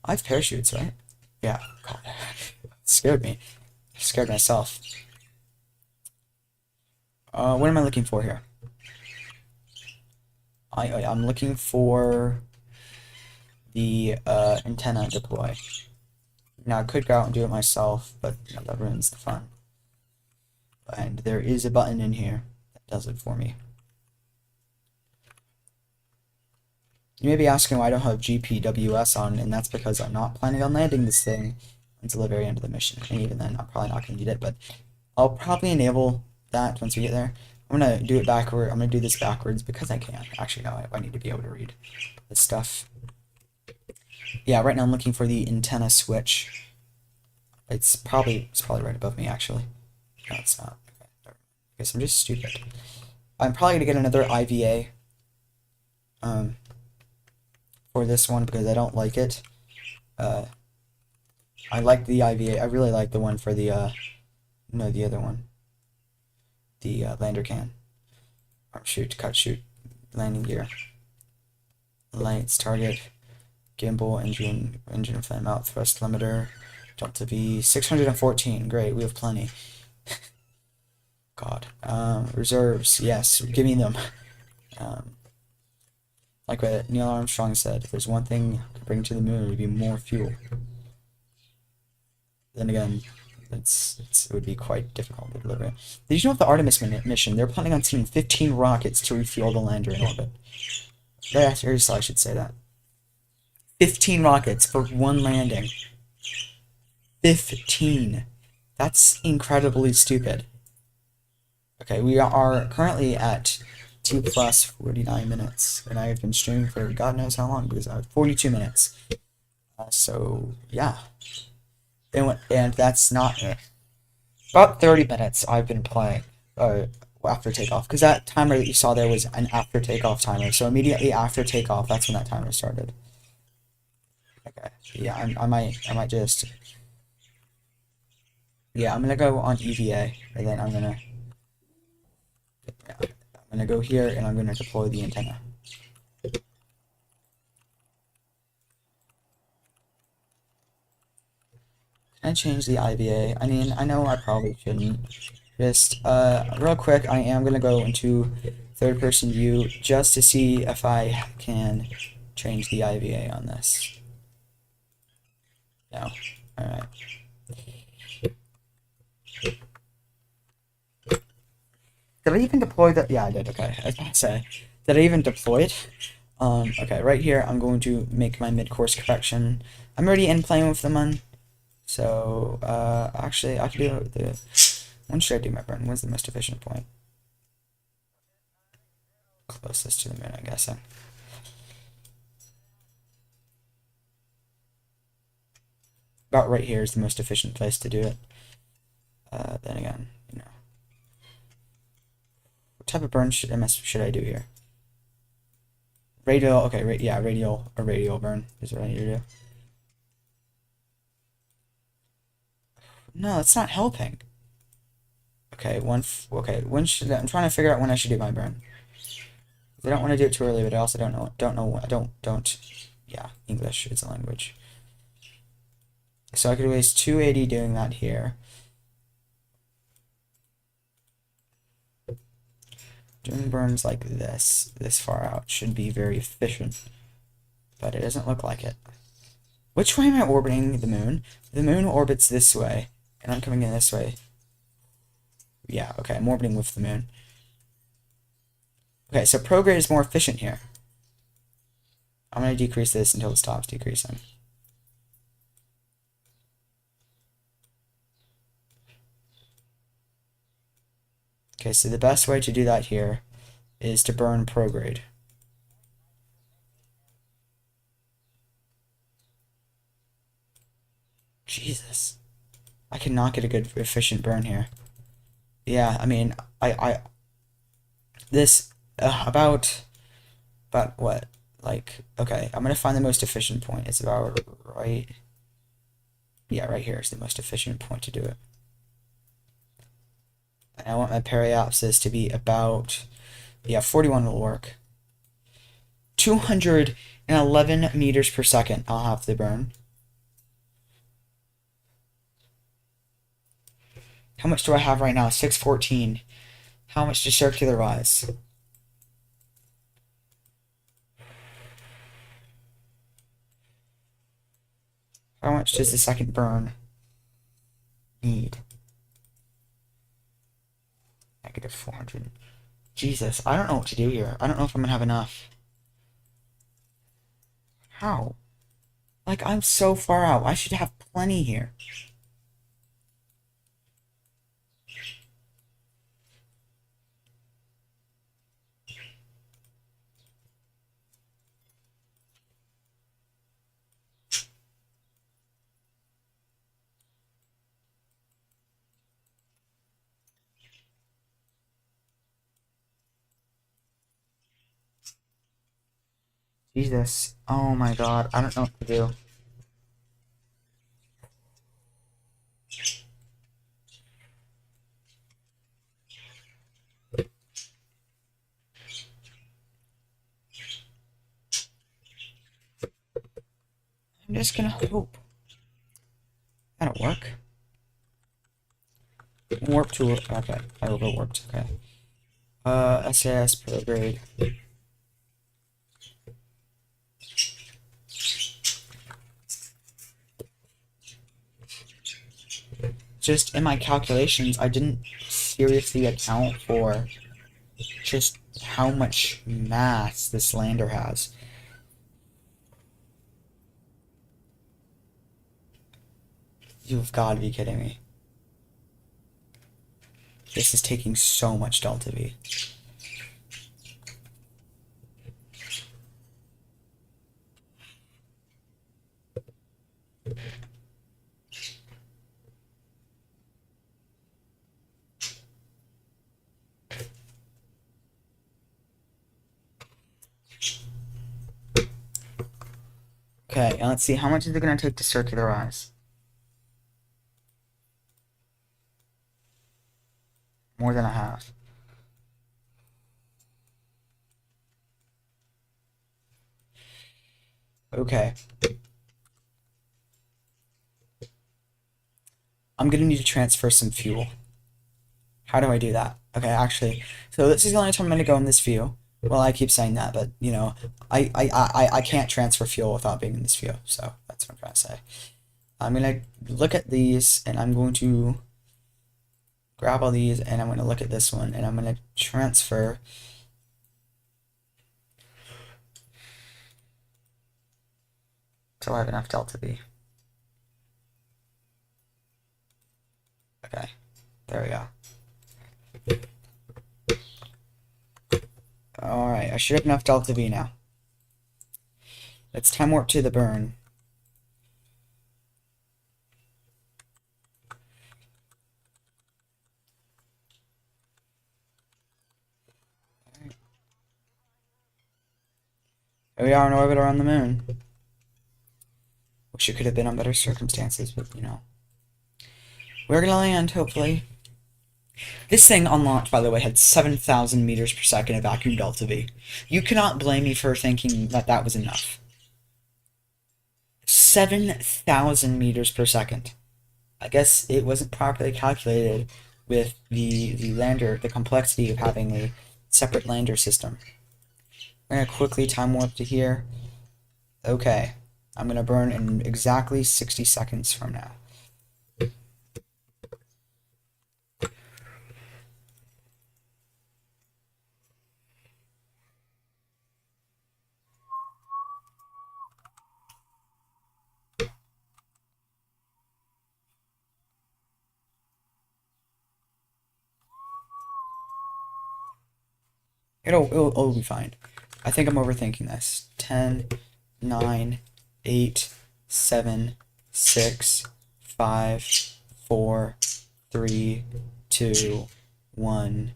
I have parachutes, right? Yeah, God. It scared me. I scared myself. What am I looking for here? I'm looking for the antenna deploy. Now I could go out and do it myself, but you know, that ruins the fun. And there is a button in here that does it for me. You may be asking why I don't have GPWS on, and that's because I'm not planning on landing this thing until the very end of the mission. And even then, I'm probably not going to need it, but I'll probably enable that once we get there. I'm going to do it backward. I'm going to do this backwards because I can. Actually, no, I need to be able to read this stuff. Yeah, right now I'm looking for the antenna switch. It's probably right above me, actually. No, it's not. Okay. I guess I'm just stupid. I'm probably going to get another IVA for this one because I don't like it. I like the IVA. I really like the one for the, no, the other one. The lander can. Arm shoot, cut shoot, landing gear. Lights, target, gimbal, engine flame out, thrust limiter, Delta V, 614. Great, we have plenty. God. Reserves, yes, give me them. Like what Neil Armstrong said, if there's one thing to bring to the moon, it would be more fuel. Then again, it would be quite difficult to deliver. Did you know with the Artemis mission, they're planning on sending 15 rockets to refuel the lander in orbit? Yeah, seriously, I should say that. 15 rockets for one landing. 15. That's incredibly stupid. Okay, we are currently at 2 plus 49 minutes, and I have been streaming for God knows how long because I have 42 minutes. So, yeah. And that's not about 30 minutes I've been playing after takeoff, because that timer that you saw there was an after takeoff timer. So immediately after takeoff, that's when that timer started. Okay, yeah, I might just, yeah, I'm gonna go on EVA, and then I'm gonna go here, and I'm gonna deploy the antenna. Can I change the IVA? I mean, I know I probably shouldn't. Just, real quick, I am gonna go into third-person view just to see if I can change the IVA on this. No. Alright. Did I even deploy the... Yeah, I did, okay. I was about to say. Did I even deploy it? Okay, right here, I'm going to make my mid-course correction. I'm already in playing with the mun. So, actually, I could do the... When should I do my burn? When's the most efficient point? Closest to the moon, I'm guessing. About right here is the most efficient place to do it. Then again, you know. What type of burn should I do here? Radial, okay, yeah, radial burn is what I need to do. No, it's not helping. Okay, okay, when should I'm trying to figure out when I should do my burn. I don't want to do it too early, but I also don't, yeah, English is a language. So I could waste 280 doing that here. Doing burns like this far out, should be very efficient. But it doesn't look like it. Which way am I orbiting the moon? The moon orbits this way, and I'm coming in this way. Yeah, okay, I'm orbiting with the moon. Okay, so prograde is more efficient here. I'm going to decrease this until it stops decreasing. Okay, so the best way to do that here is to burn prograde. Jesus. I cannot get a good efficient burn here. Yeah, I mean, this, about what? Like, okay, I'm gonna find the most efficient point. It's about right, yeah, right here is the most efficient point to do it. And I want my periapsis to be about, yeah, 41 will work. 211 meters per second, I'll have the burn. How much do I have right now? 614. How much does circular rise? How much does the second burn need? Negative 400. Jesus, I don't know what to do here. I don't know if I'm gonna have enough. How? Like, I'm so far out. I should have plenty here. Jesus. Oh my god. I don't know what to do. I'm just gonna hope. That'll work. Warp to... Okay. I hope it worked. Okay. SAS prograde. Just in my calculations, I didn't seriously account for just how much mass this lander has. You've got to be kidding me. This is taking so much delta V. Okay, and let's see, how much is it going to take to circularize? More than a half. Okay. I'm going to need to transfer some fuel. How do I do that? Okay, actually, so this is the only time I'm going to go in this view. Well, I keep saying that, but, you know, I can't transfer fuel without being in this view, so that's what I'm trying to say. I'm going to look at these, and I'm going to grab all these, and I'm going to look at this one, and I'm going to transfer till I have enough delta V. Okay, there we go. Alright, I should have enough delta V now. Let's time warp to the burn. we are in orbit around the moon. Wish it could have been on better circumstances, but you know. We're gonna land, hopefully. This thing on launch, by the way, had 7,000 meters per second of vacuum delta V. You cannot blame me for thinking that that was enough. 7,000 meters per second. I guess it wasn't properly calculated with the lander, the complexity of having a separate lander system. I'm gonna quickly time warp to here. Okay, I'm gonna burn in exactly 60 seconds from now. It'll be fine. I think I'm overthinking this. 10, 9, 8, 7, 6, 5, 4, 3, 2, 1.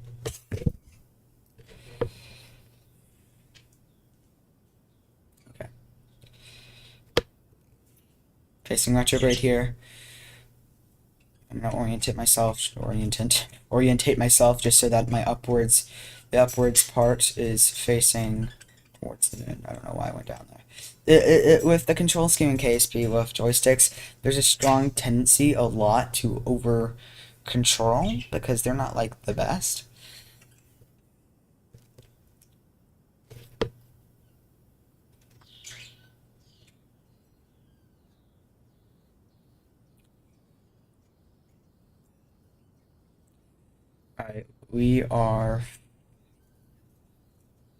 Okay. Facing retrograde here. I'm gonna orientate myself just so that the upwards part is facing towards the moon. I don't know why I went down there. With the control scheme in KSP with joysticks, there's a strong tendency a lot to over control because they're not like the best. Alright, we are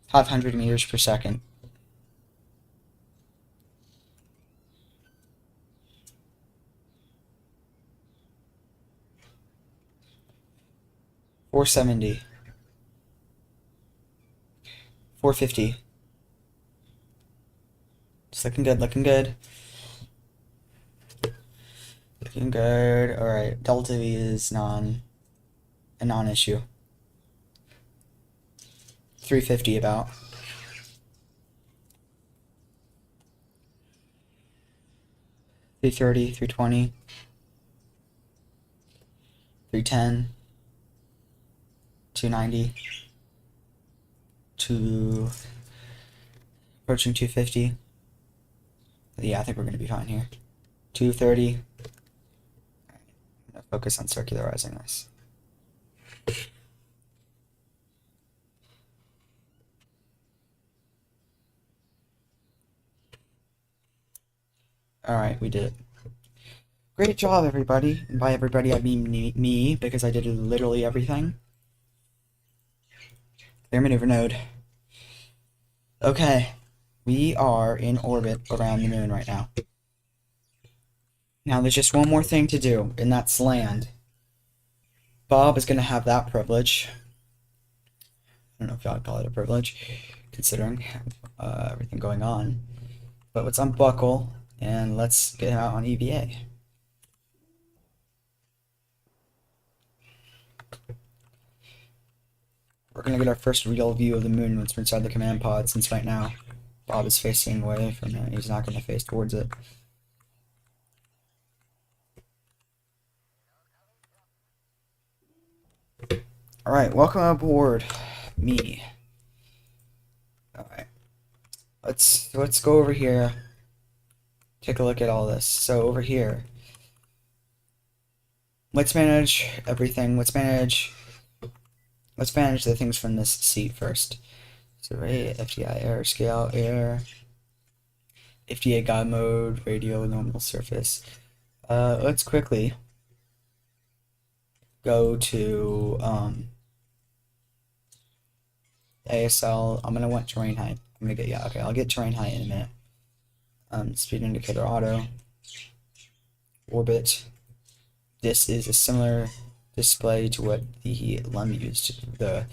500 meters per second. $470. $450. It's looking good, looking good. Looking good. Alright, Delta V is a non-issue. 350 about. 330, 320. 310. 290. Approaching 250. Yeah, I think we're gonna be fine here. 230. I'm gonna focus on circularizing this. Alright, we did it. Great job, everybody. And by everybody, I mean me, because I did literally everything. Clear maneuver node. Okay, we are in orbit around the moon right now. Now, there's just one more thing to do, and that's land. Bob is going to have that privilege. I don't know if y'all call it a privilege, considering everything going on. But let's unbuckle, and let's get out on EVA. We're going to get our first real view of the moon once we're inside the command pod, since right now Bob is facing away from it. He's not going to face towards it. Alright, welcome aboard me. Alright. Let's go over here. Take a look at all this. So over here, let's manage everything. Let's manage the things from this seat first. So right, FDI air scale, air, FDA God mode, radio, normal surface. Let's quickly go to ASL. I'm gonna want terrain height. I'm gonna get okay. I'll get terrain height in a minute. Speed indicator auto. Orbit. This is a similar display to what the LEM used, the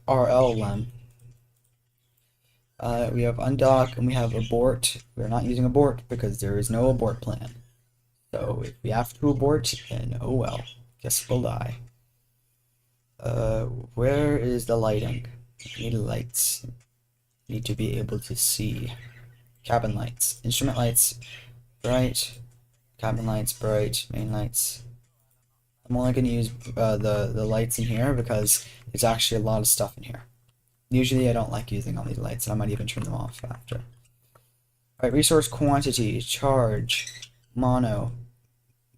RL LEM. We have undock and we have abort. We're not using abort because there is no abort plan. So if we have to abort, then oh well. Guess we'll die. Where is the lighting? I need lights. need to be able to see. Cabin lights. Instrument lights, bright. Cabin lights, bright. Main lights. I'm only going to use the lights in here because there's actually a lot of stuff in here. Usually I don't like using all these lights, and I might even turn them off after. Alright, resource quantity, charge, mono,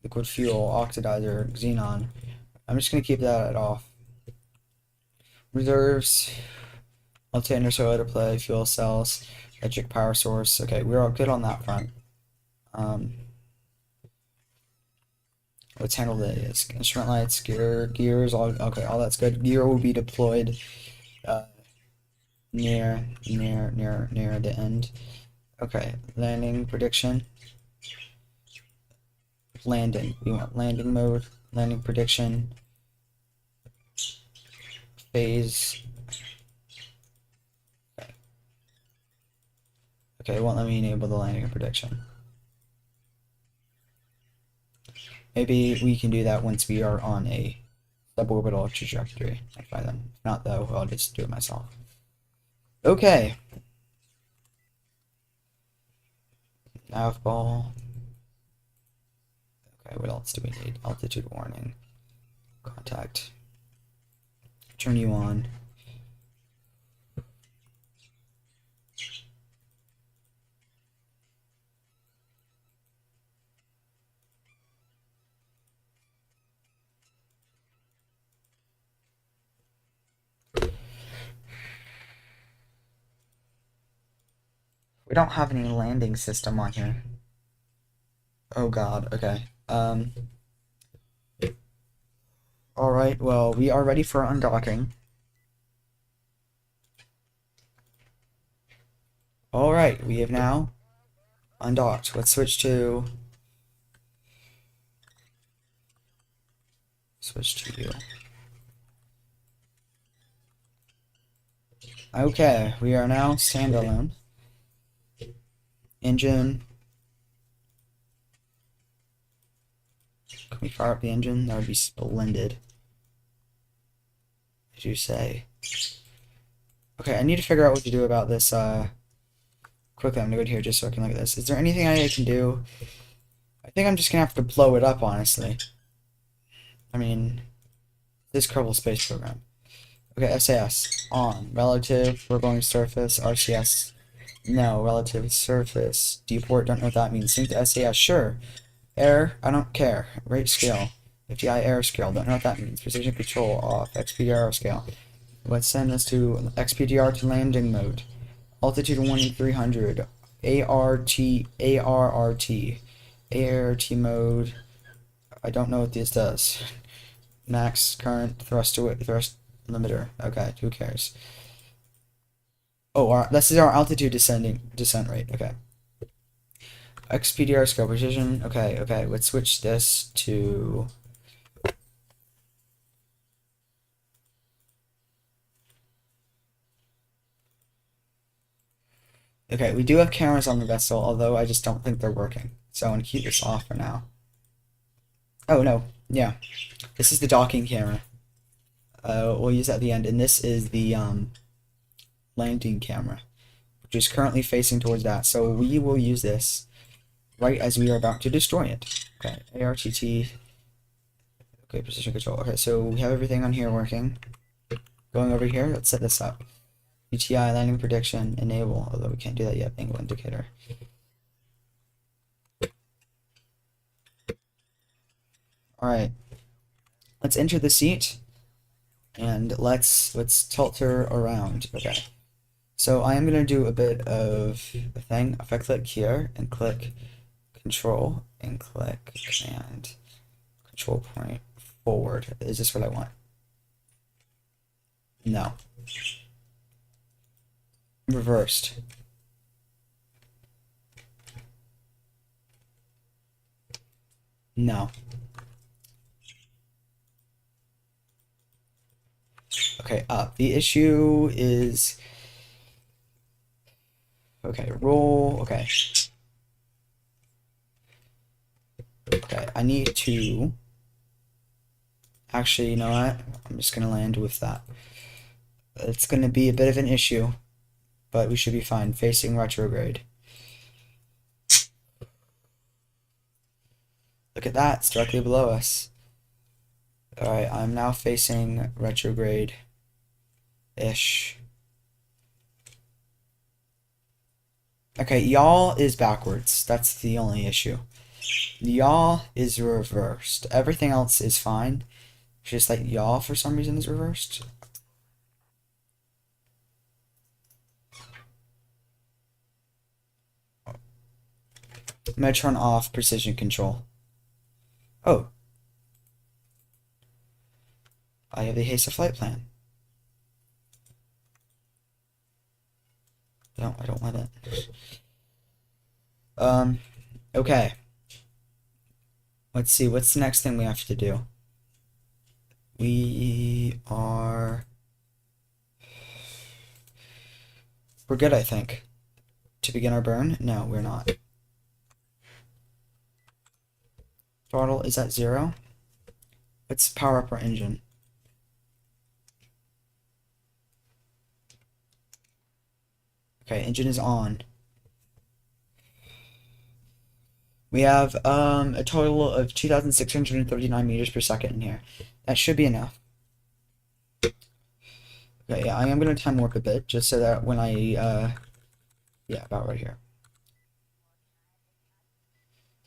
liquid fuel, oxidizer, xenon. I'm just going to keep that off. Reserves, alternator solar play, fuel cells, electric power source. Okay, we're all good on that front. Let's handle this. Instrument lights, gears, all okay, all that's good. Gear will be deployed near the end. Okay, landing prediction. Landing. We want landing mode, landing prediction, phase. Okay, it won't let me enable the landing prediction. Maybe we can do that once we are on a suborbital trajectory. I find them. If not, though, I'll just do it myself. Okay. Nav ball. Okay, what else do we need? Altitude warning. Contact. Turn you on. We don't have any landing system on here. Oh god, okay. Alright, well, we are ready for undocking. Alright, we have now undocked. Let's switch to you. Okay, we are now standalone. Engine. Can we fire up the engine? That would be splendid. As you say. Okay, I need to figure out what to do about this, quickly. I'm gonna go here just so I can look at this. Is there anything I can do? I think I'm just gonna have to blow it up, honestly. I mean, this Kerbal Space Program. Okay, SAS, on. Relative, we're going surface, RCS, no. Relative surface, deport, don't know what that means. Sync to SAS, sure. Air, I don't care. Rate scale, 50i air scale, don't know what that means. Precision control, off. XPDR scale. Let's send this to XPDR to landing mode. Altitude warning 300. ARRT mode. I don't know what this does. Max current thrust limiter. Okay, who cares? Oh, this is our altitude descent rate. Okay. XPDR scale precision. Okay. Let's switch this to. Okay, we do have cameras on the vessel, although I just don't think they're working. So I'm gonna keep this off for now. Oh no, yeah. This is the docking camera. We'll use that at the end, and this is the landing camera, which is currently facing towards that. So we will use this right as we are about to destroy it. Okay, ARTT. Okay, precision control. Okay, so we have everything on here working. Going over here, let's set this up. UTI landing prediction enable, although we can't do that yet. Angle indicator. All right, let's enter the seat, and let's tilt her around. Okay. So I am going to do a bit of a thing. If I click here and click control and click command control point forward, is this what I want? No. Reversed. No. Okay, the issue is... Okay, roll, okay. Okay, I need to... Actually, you know what? I'm just gonna land with that. It's gonna be a bit of an issue. but we should be fine. Facing retrograde. Look at that, it's directly below us. Alright, I'm now facing retrograde-ish. Okay, y'all is backwards. That's the only issue. Y'all is reversed. Everything else is fine. Just like y'all, for some reason, is reversed. I'm gonna turn off precision control. Oh. I have the haste of flight plan. No, I don't want it. Okay. Let's see, what's the next thing we have to do? We're good, I think. To begin our burn? No, we're not. Throttle is at 0. Let's power up our engine. Okay, engine is on. We have a total of 2,639 meters per second in here. That should be enough. Okay, yeah, I am going to time warp a bit, just so that when I, yeah, about right here.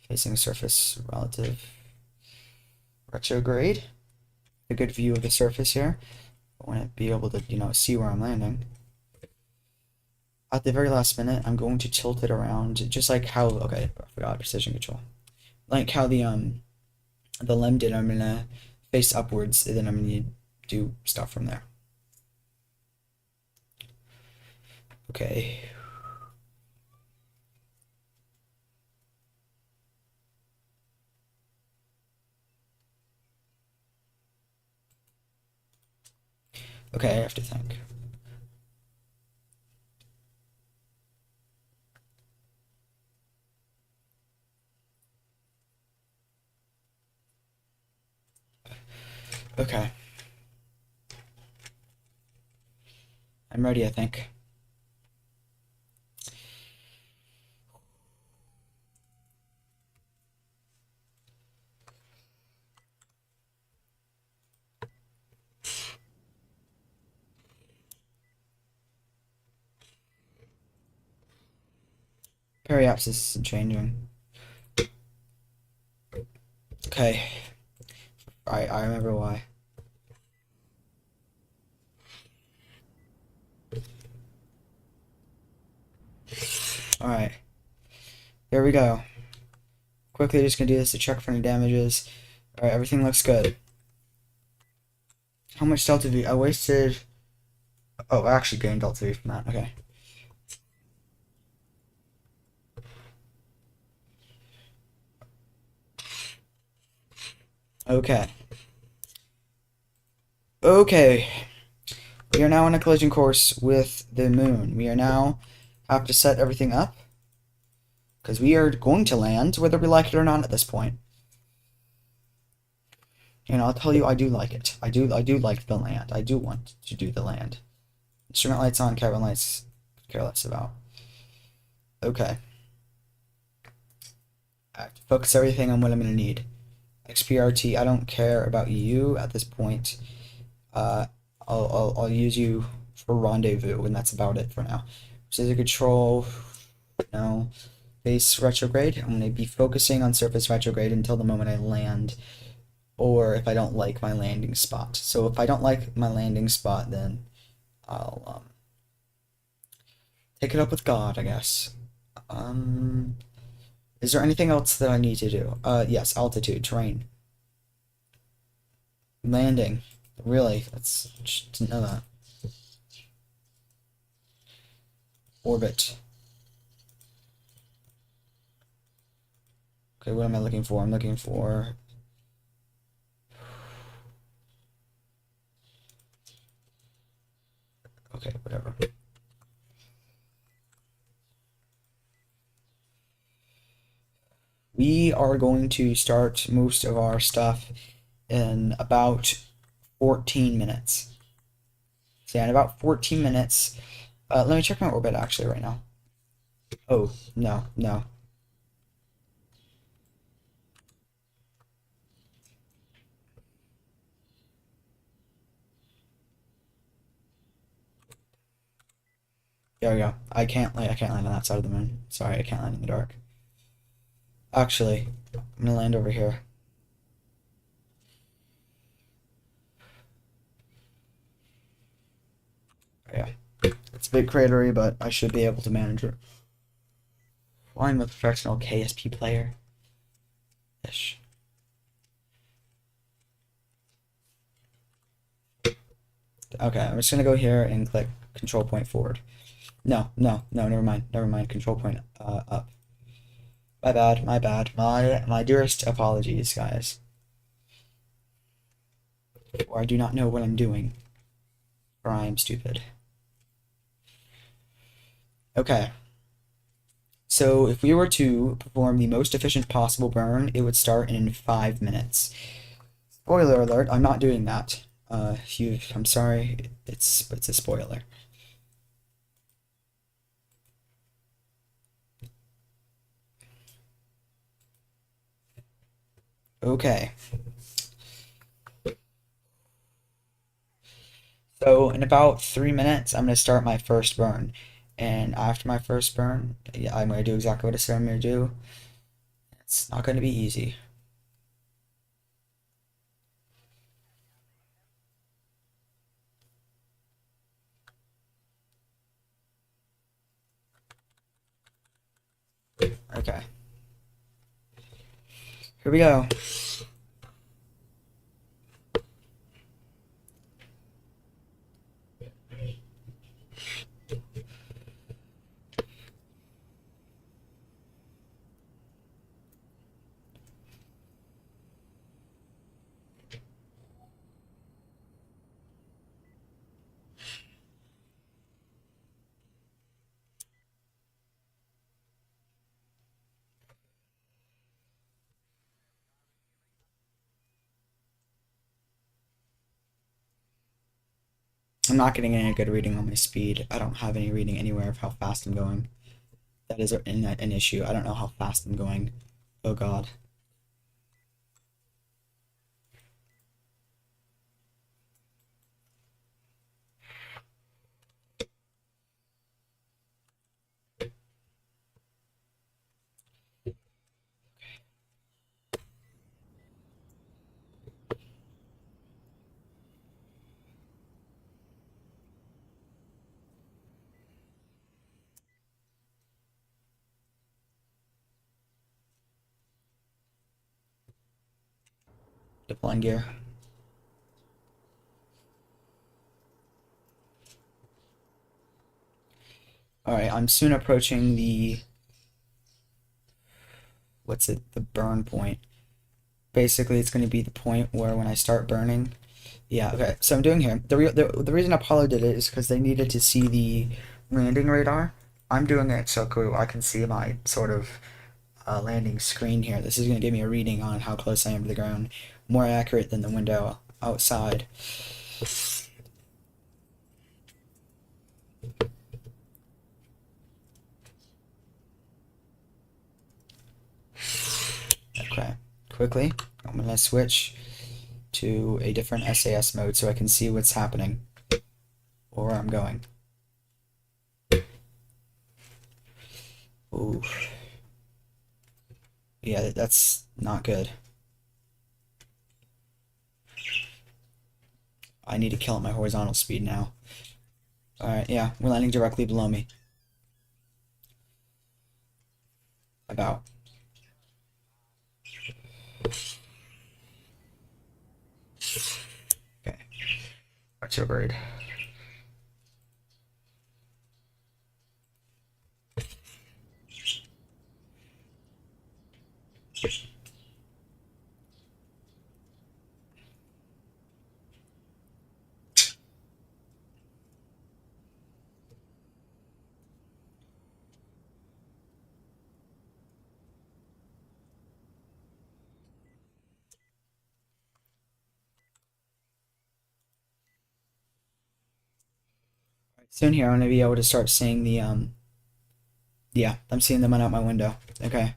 Facing surface relative retrograde. A good view of the surface here. I want to be able to, you know, see where I'm landing. At the very last minute, I'm going to tilt it around, just like how, okay, I forgot precision control. Like how the limb did, I'm gonna face upwards, and then I'm gonna do stuff from there. Okay. Okay, I have to think. Okay. I'm ready, I think. Periapsis isn't changing. Okay. I remember why. Alright. Here we go. Quickly just gonna do this to check for any damages. Alright, everything looks good. How much delta V? I wasted... Oh, I actually gained delta V from that. Okay. Okay. Okay. We are now on a collision course with the moon. We are now have to set everything up, because we are going to land, whether we like it or not at this point. And I'll tell you, I do like it. I do like the land. I do want to do the land. Instrument lights on, cabin lights, care less about. Okay. I have to focus everything on what I'm going to need. XPRT, I don't care about you at this point. I'll use you for rendezvous, and that's about it for now. Precision control, no. Base retrograde, I'm going to be focusing on surface retrograde until the moment I land, or if I don't like my landing spot. So if I don't like my landing spot, then I'll take it up with God, I guess. Is there anything else that I need to do? Yes, altitude, terrain. Landing. Really, that's just didn't know that. Orbit. Okay, what am I looking for? I'm looking for... Okay, whatever. We are going to start most of our stuff in about 14 minutes. So yeah, in about 14 minutes, Let me check my orbit actually right now. Oh, no, no. There we go. I can't land on that side of the moon. Sorry, I can't land in the dark. Actually, I'm gonna land over here. Yeah. It's a bit cratery, but I should be able to manage it. Well, I'm a professional KSP player. Ish. Okay, I'm just gonna go here and click control point forward. No, no, no, never mind. Never mind. Control point up. My bad, my bad. My dearest apologies, guys. Or I do not know what I'm doing. Or I am stupid. Okay. So if we were to perform the most efficient possible burn, it would start in 5 minutes. Spoiler alert, I'm not doing that. I'm sorry, it's a spoiler. Okay. So in about 3 minutes, I'm gonna start my first burn. And after my first burn, yeah, I'm gonna do exactly what I said I'm gonna do. It's not gonna be easy. Okay. Here we go. I'm not getting any good reading on my speed. I don't have any reading anywhere of how fast I'm going. That is an issue. I don't know how fast I'm going. Oh God. Deploying gear. Alright, I'm soon approaching the what's it? The burn point. Basically, it's going to be the point where when I start burning. Yeah, okay. So I'm doing here. The reason Apollo did it is because they needed to see the landing radar. I'm doing it so cool I can see my sort of landing screen here. This is going to give me a reading on how close I am to the ground, more accurate than the window outside. Okay, quickly, I'm going to switch to a different SAS mode so I can see what's happening or where I'm going. Ooh. Yeah, that's not good. I need to kill at my horizontal speed now. Alright, yeah, we're landing directly below me. About. Okay. Retrograde. Soon here, I'm gonna be able to start seeing the Yeah, I'm seeing them out my window. Okay.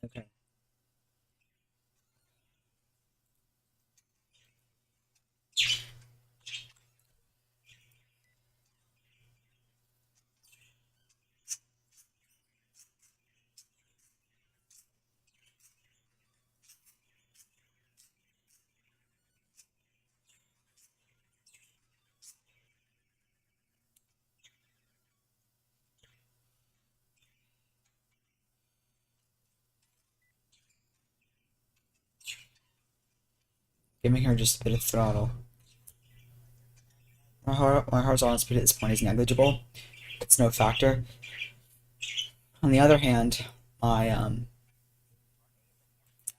Okay. Giving her just a bit of throttle. My horizontal speed at this point is negligible. It's no factor. On the other hand, my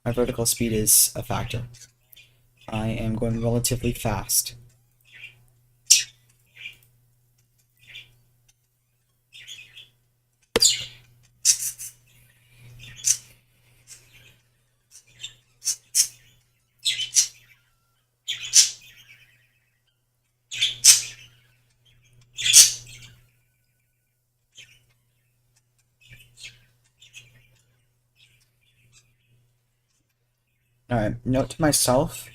vertical speed is a factor. I am going relatively fast. Alright, note to myself,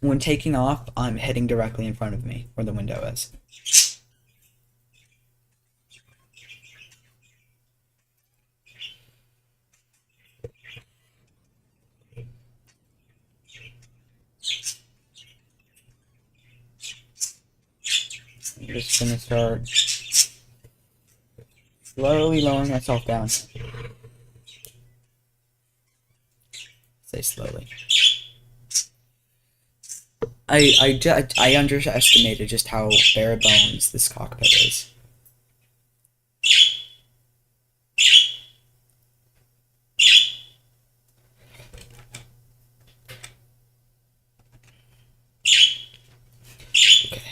when taking off, I'm heading directly in front of me, where the window is. I'm just gonna start slowly lowering myself down. Say slowly. I underestimated just how bare bones this cockpit is. Okay.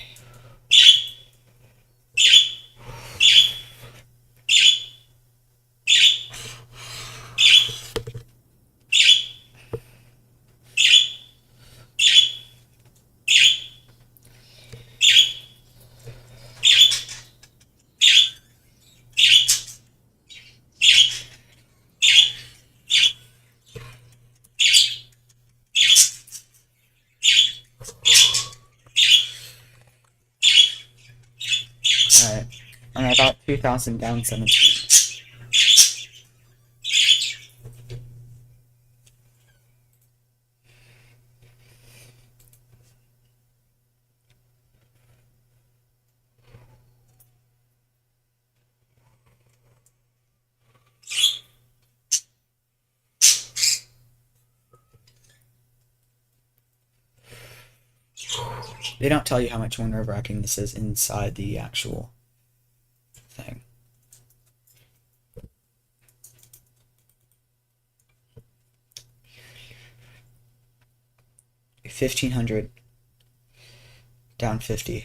Alright. I'm about 2,000 down 17. They don't tell you how much more nerve-wracking this is inside the actual thing. 1,500 down 50.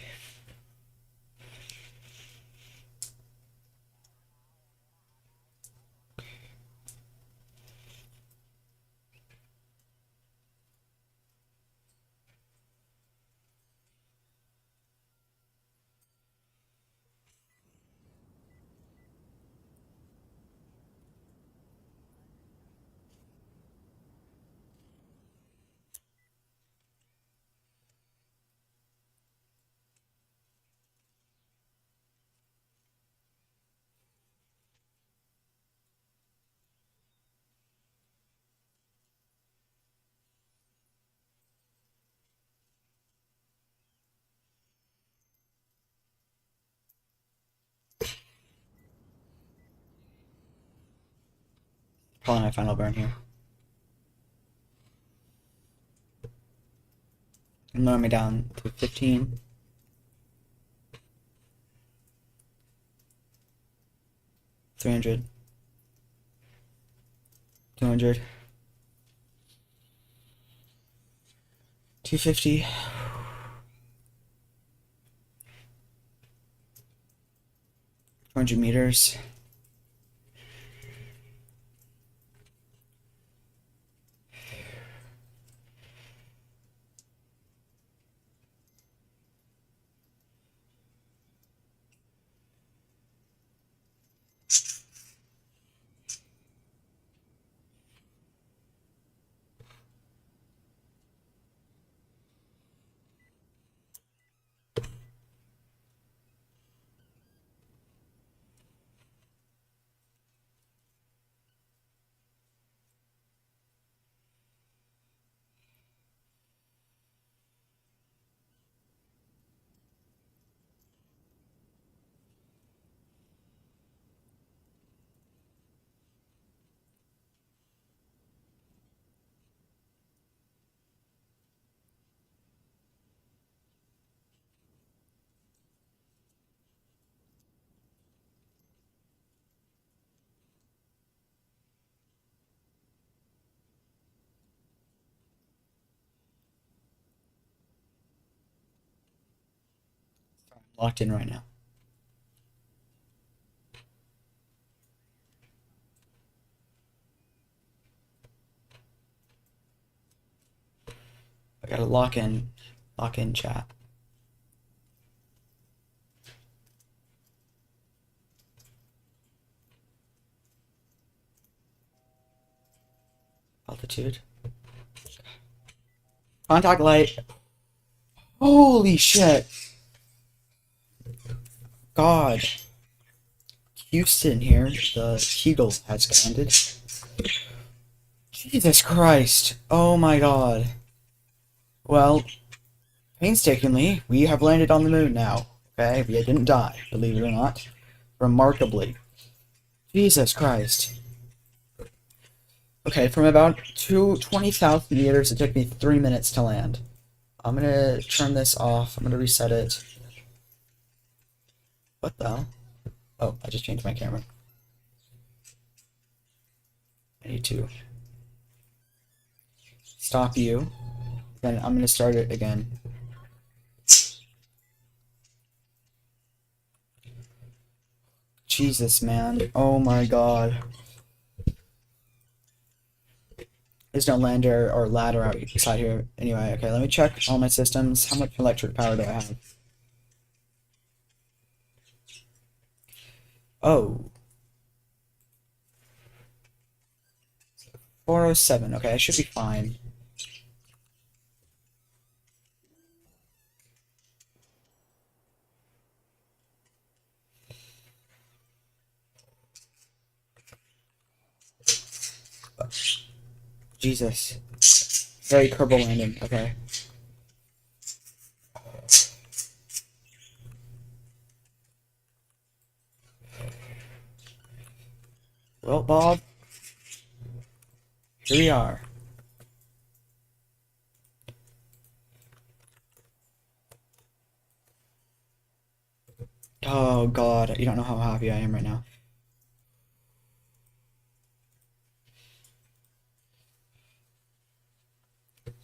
Probably my final burn here. And lower me down to 15. 300. 200. 250. 200 meters. Locked in right now. I gotta lock in chat. Altitude. Contact light. Holy shit. God. Houston here. The Kegel has landed. Jesus Christ. Oh my god. Well, painstakingly, we have landed on the moon now. Okay? We didn't die, believe it or not. Remarkably. Jesus Christ. Okay, from about 20,000 meters, it took me 3 minutes to land. I'm gonna turn this off. I'm gonna reset it. What the hell? Oh, I just changed my camera. I need to stop you. Then I'm gonna start it again. Jesus, man. Oh my god. There's no lander or ladder outside here. Anyway, okay, let me check all my systems. How much electric power do I have? Oh. 407. Okay, I should be fine. Jesus. Very Kerbal landing. Okay. Well, Bob. Here we are. Oh god, you don't know how happy I am right now.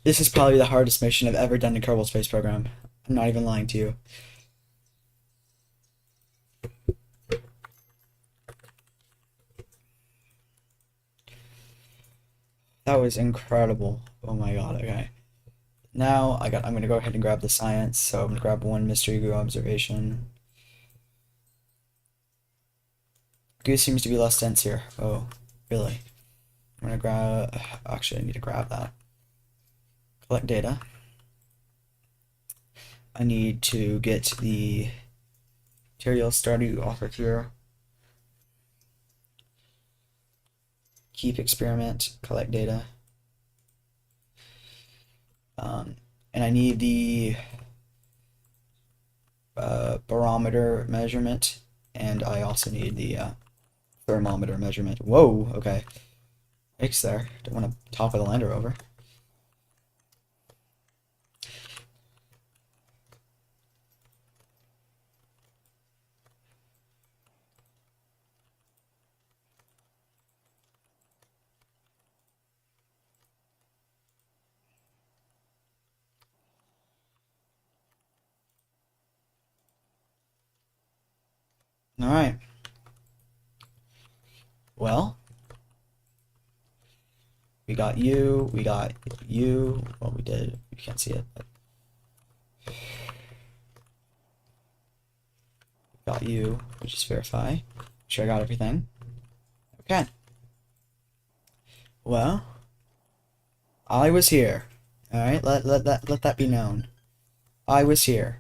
This is probably the hardest mission I've ever done in Kerbal Space Program. I'm not even lying to you. That was incredible. Oh my god, okay. Now I'm gonna go ahead and grab the science, so I'm gonna grab one mystery goo observation. Goo seems to be less dense here. Oh, really? I'm gonna grab, actually I need to grab that. Collect data. I need to get the material starting offered here. Keep experiment, collect data. And I need the barometer measurement, and I also need the thermometer measurement. Whoa, okay. X there. Don't want to topple the lander over. Alright. Well, we got you, well, we did, you can't see it, but got you, which is verify. Make sure I got everything. Okay. Well, I was here. Alright, let that be known. I was here.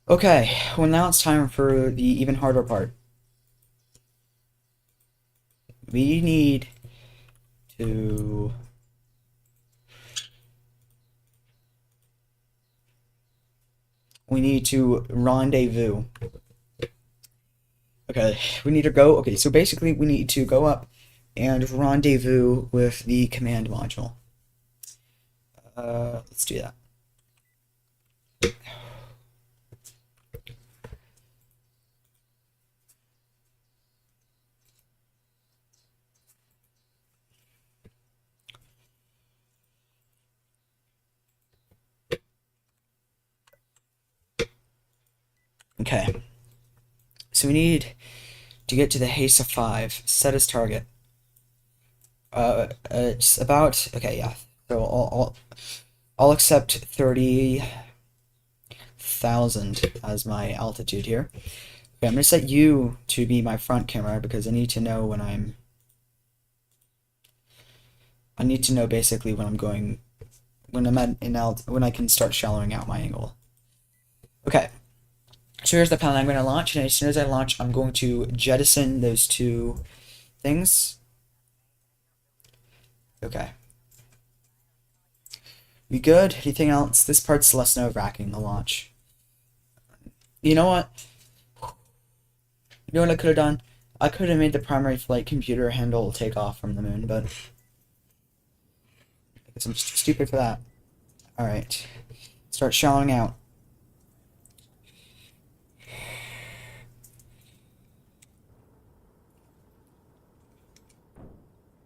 Okay, well now it's time for the even harder part. We need to rendezvous. Okay, we need to go. Okay, so basically we need to go up and rendezvous with the command module. Let's do that. Okay, so we need to get to the HASA 5, set as target. It's about, okay, yeah, so I'll accept 30,000 as my altitude here. Okay, I'm gonna set you to be my front camera because I need to know when I need to know basically when I'm going, when I'm at when I can start shallowing out my angle. Okay, so here's the plan I'm going to launch, and as soon as I launch, I'm going to jettison those two things. Okay. We good? Anything else? This part's less nerve-wracking, the launch. You know what? You know what I could have done? I could have made the primary flight computer handle takeoff from the moon, but I guess I'm stupid for that. Alright. Start shallowing out.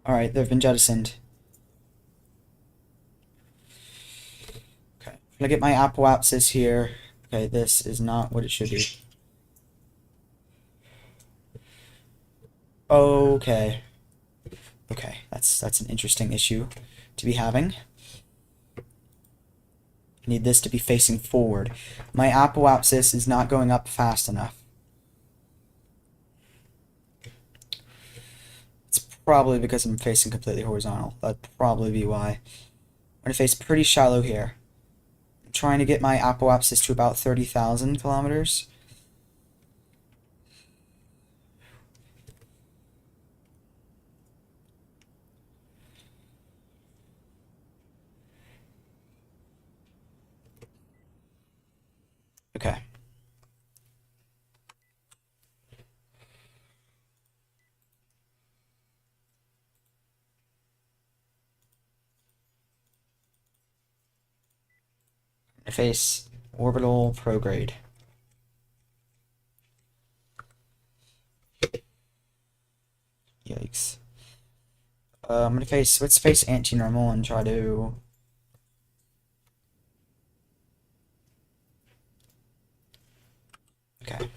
Alright, they've been jettisoned. Okay. I'm gonna get my apoapsis here. Okay, this is not what it should be. Okay. Okay, that's an interesting issue to be having. I need this to be facing forward. My apoapsis is not going up fast enough. It's probably because I'm facing completely horizontal. That'd probably be why. I'm going to face pretty shallow here. I'm trying to get my apoapsis to about 30,000 kilometers. Okay. I face orbital prograde. Yikes. Let's face anti-normal and try to... Okay.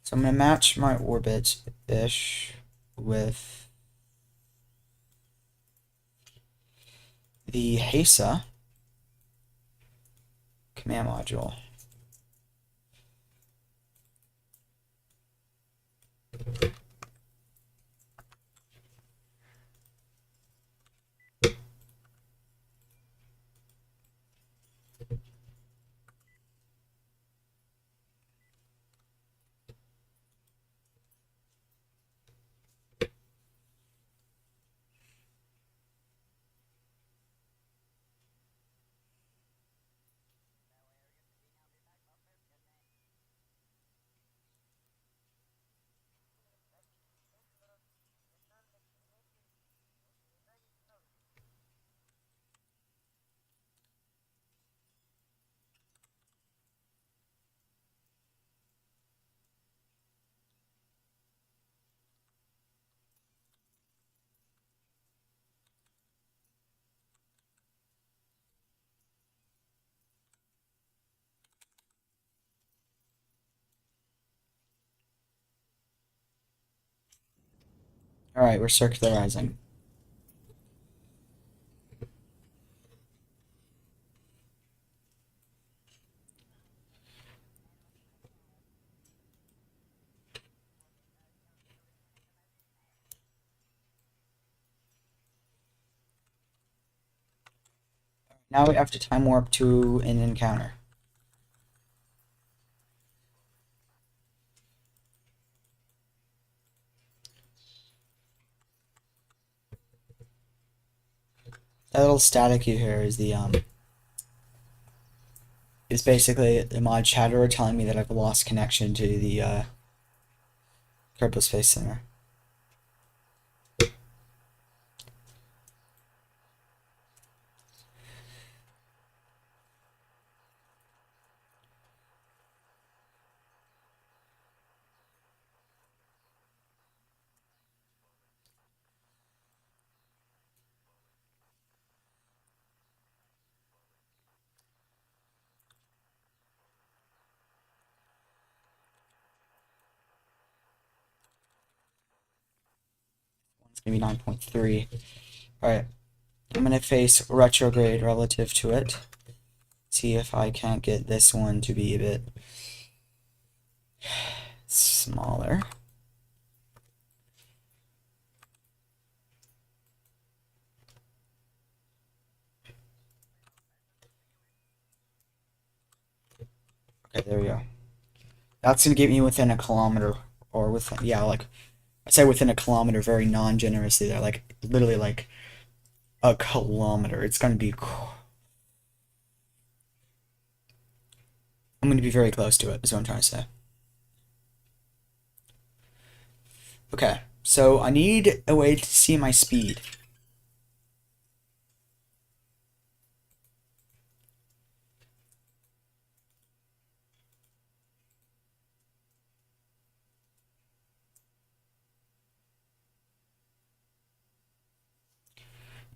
So I'm going to match my orbit-ish with the HASA command module. Alright, we're circularizing. Now we have to time warp to an encounter. That little static you hear is the is basically the mod chatterer telling me that I've lost connection to the Kerbal Space Center. It's gonna be 9.3. Alright. I'm gonna face retrograde relative to it. See if I can't get this one to be a bit smaller. Okay, there we go. That's gonna get me within a kilometer, or within, yeah, like, I say within a kilometer very non-generously there, like, literally like a kilometer. It's gonna be, I'm gonna be very close to it, is what I'm trying to say. Okay, so I need a way to see my speed.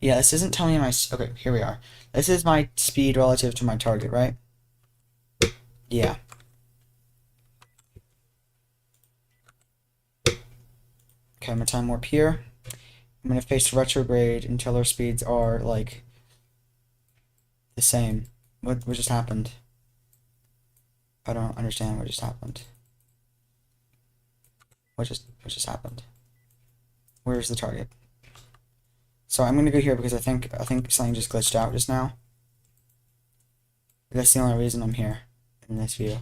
Yeah, this isn't telling me my... Okay, here we are. This is my speed relative to my target, right? Yeah. Okay, I'm gonna time warp here. I'm gonna face retrograde until our speeds are, like, the same. What just happened? I don't understand what just happened. What just happened? Where's the target? So I'm gonna go here because I think something just glitched out just now. That's the only reason I'm here in this view.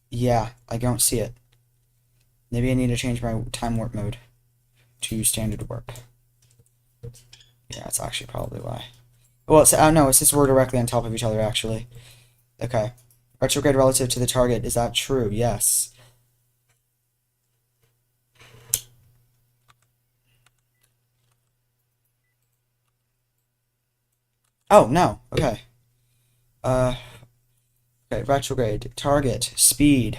Yeah, I don't see it. Maybe I need to change my time warp mode to standard warp. Yeah, that's actually probably why. Well, it's, no, it says we're directly on top of each other, actually. Okay. Retrograde relative to the target. Is that true? Yes. Oh, no. Okay. Okay, retrograde. Target. Speed.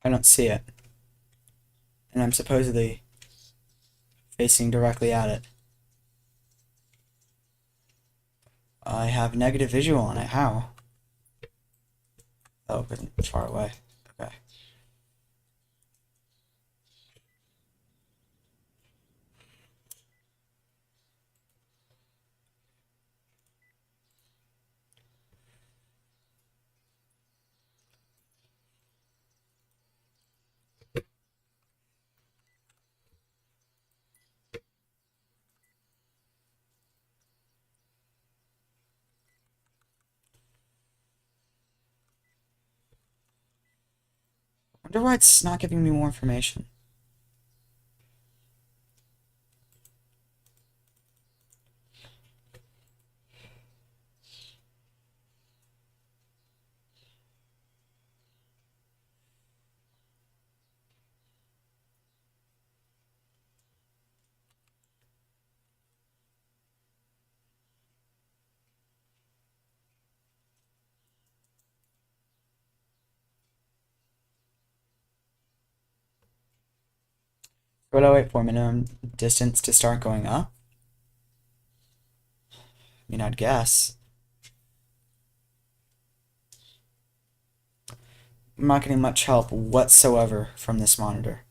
I don't see it. And I'm supposedly facing directly at it. I have negative visual on it. How? Oh, because it's far away. Okay. I wonder why it's not giving me more information. What do I wait for? Minimum distance to start going up? I mean, I'd guess. I'm not getting much help whatsoever from this monitor.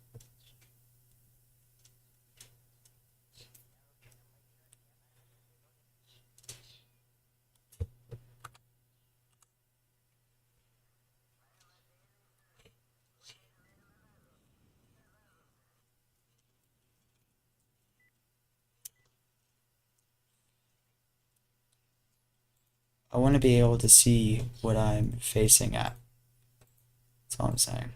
I want to be able to see what I'm facing at. That's all I'm saying.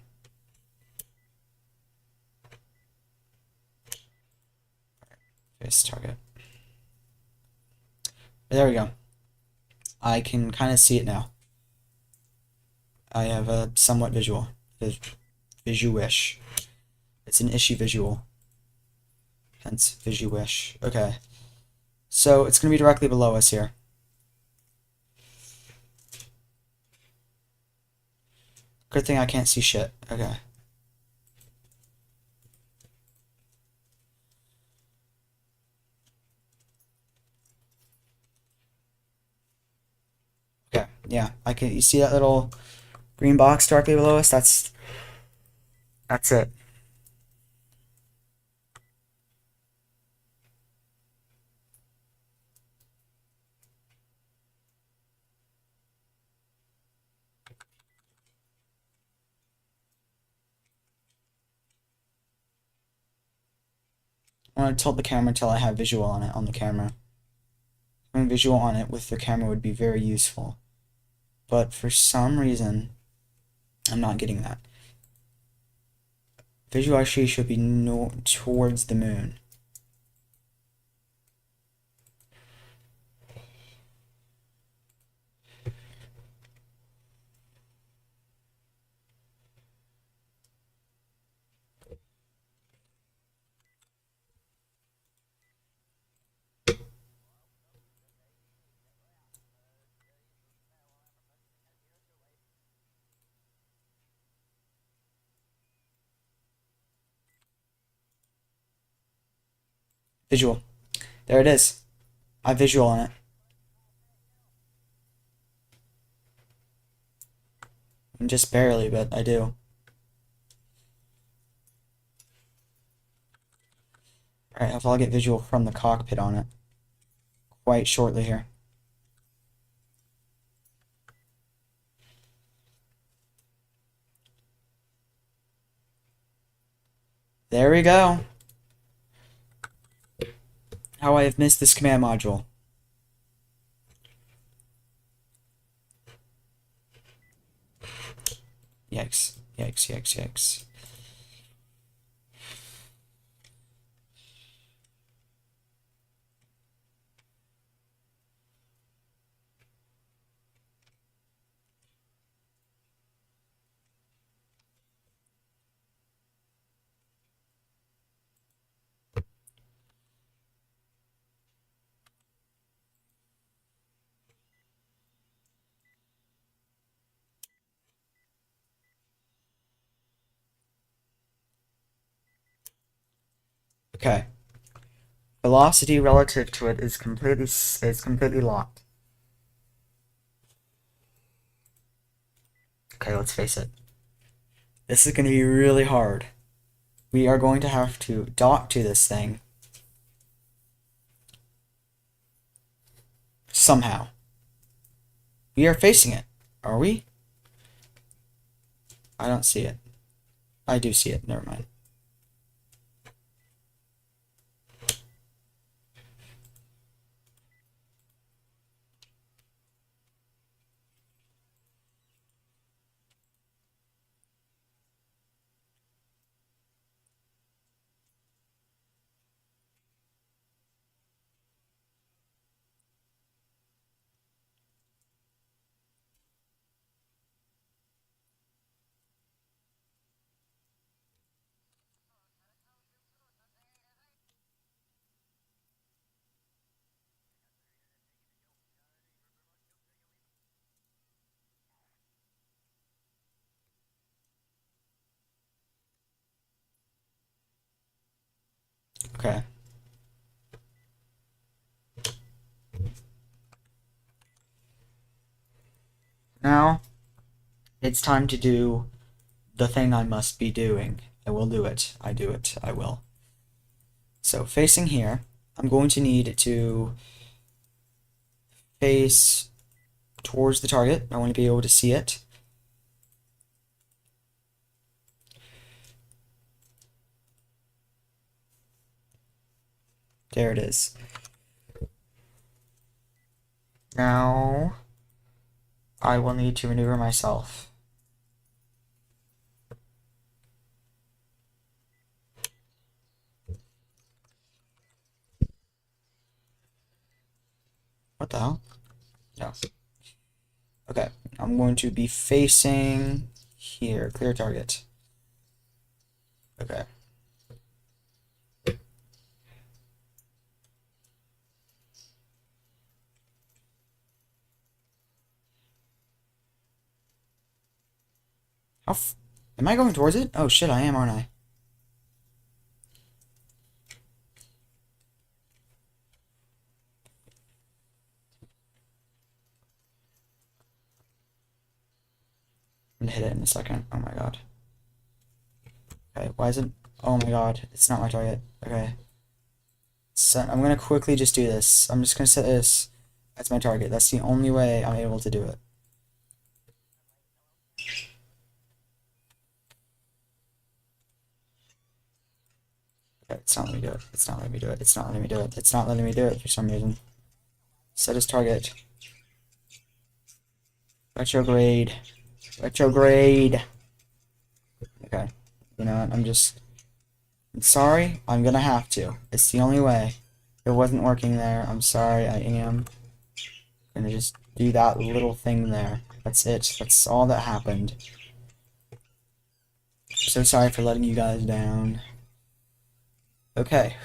Face target. There we go. I can kind of see it now. I have a somewhat visual. Visuish. It's an issue visual. Hence visuish. Okay. So it's going to be directly below us here. Good thing I can't see shit. Okay. Okay. Yeah. I can. You see that little green box directly below us? That's it. I want to tilt the camera until I have visual on it on the camera. Having visual on it with the camera would be very useful. But for some reason, I'm not getting that. Visual actually should be towards the moon. Visual. There it is. I have visual on it. Just barely, but I do. Alright, I'll get visual from the cockpit on it quite shortly here. There we go. How I have missed this command module. Yikes. Yikes, yikes, yikes. Okay. Velocity relative to it is completely locked. Okay, let's face it. This is going to be really hard. We are going to have to dock to this thing somehow. We are facing it, are we? I don't see it. I do see it, never mind. Okay. Now, it's time to do the thing I must be doing. I will do it. I do it. I will. So, facing here, I'm going to need to face towards the target. I want to be able to see it. There it is. Now, I will need to maneuver myself. What the hell? No. Okay, I'm going to be facing here. Clear target. Okay. Am I going towards it? Oh shit, I am, aren't I? I'm gonna hit it in a second. Oh my god. Okay, why isn't... Oh my god, it's not my target. Okay. So I'm gonna quickly just do this. I'm just gonna set this as my target. That's the only way I'm able to do it. Okay, it's not letting me do it. It's not letting me do it. It's not letting me do it. It's not letting me do it for some reason. Set as target. Retrograde. Retrograde. Okay. You know what? I'm sorry. I'm gonna have to. It's the only way. It wasn't working there. I'm sorry. I am gonna just do that little thing there. That's it. That's all that happened. So sorry for letting you guys down. Okay.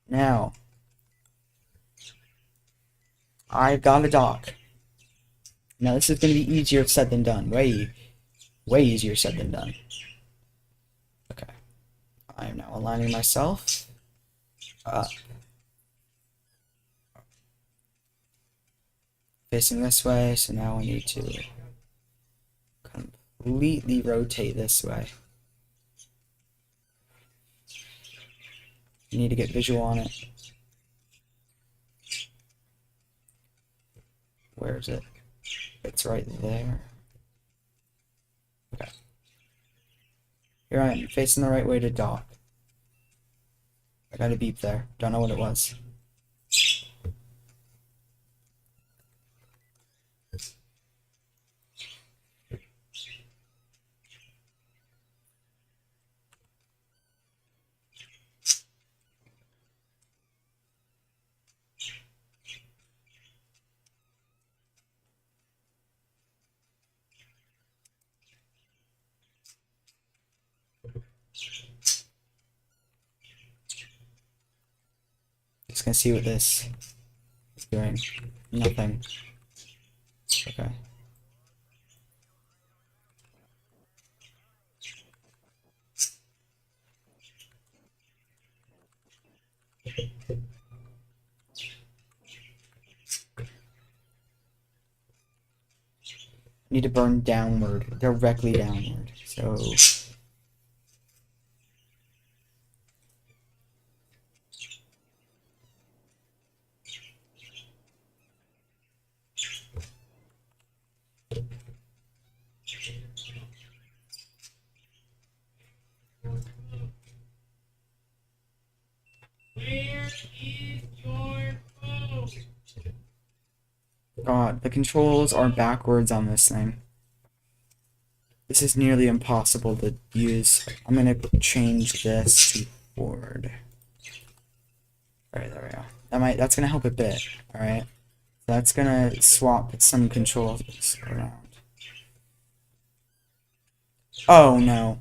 Now, I've got a dock. Now this is gonna be easier said than done. Way easier said than done. Okay. I am now aligning myself up. Facing this way, so now I need to completely rotate this way. You need to get visual on it. Where is it? It's right there. Okay. Here I am, facing the right way to dock. I got a beep there. Don't know what it was. Just gonna see what this is doing. Nothing. Okay. Need to burn downward, directly downward. So Where is your phone? God, the controls are backwards on this thing. This is nearly impossible to use. I'm gonna change this to forward. Alright, there we go. That's gonna help a bit, alright? That's gonna swap some controls around. Oh no.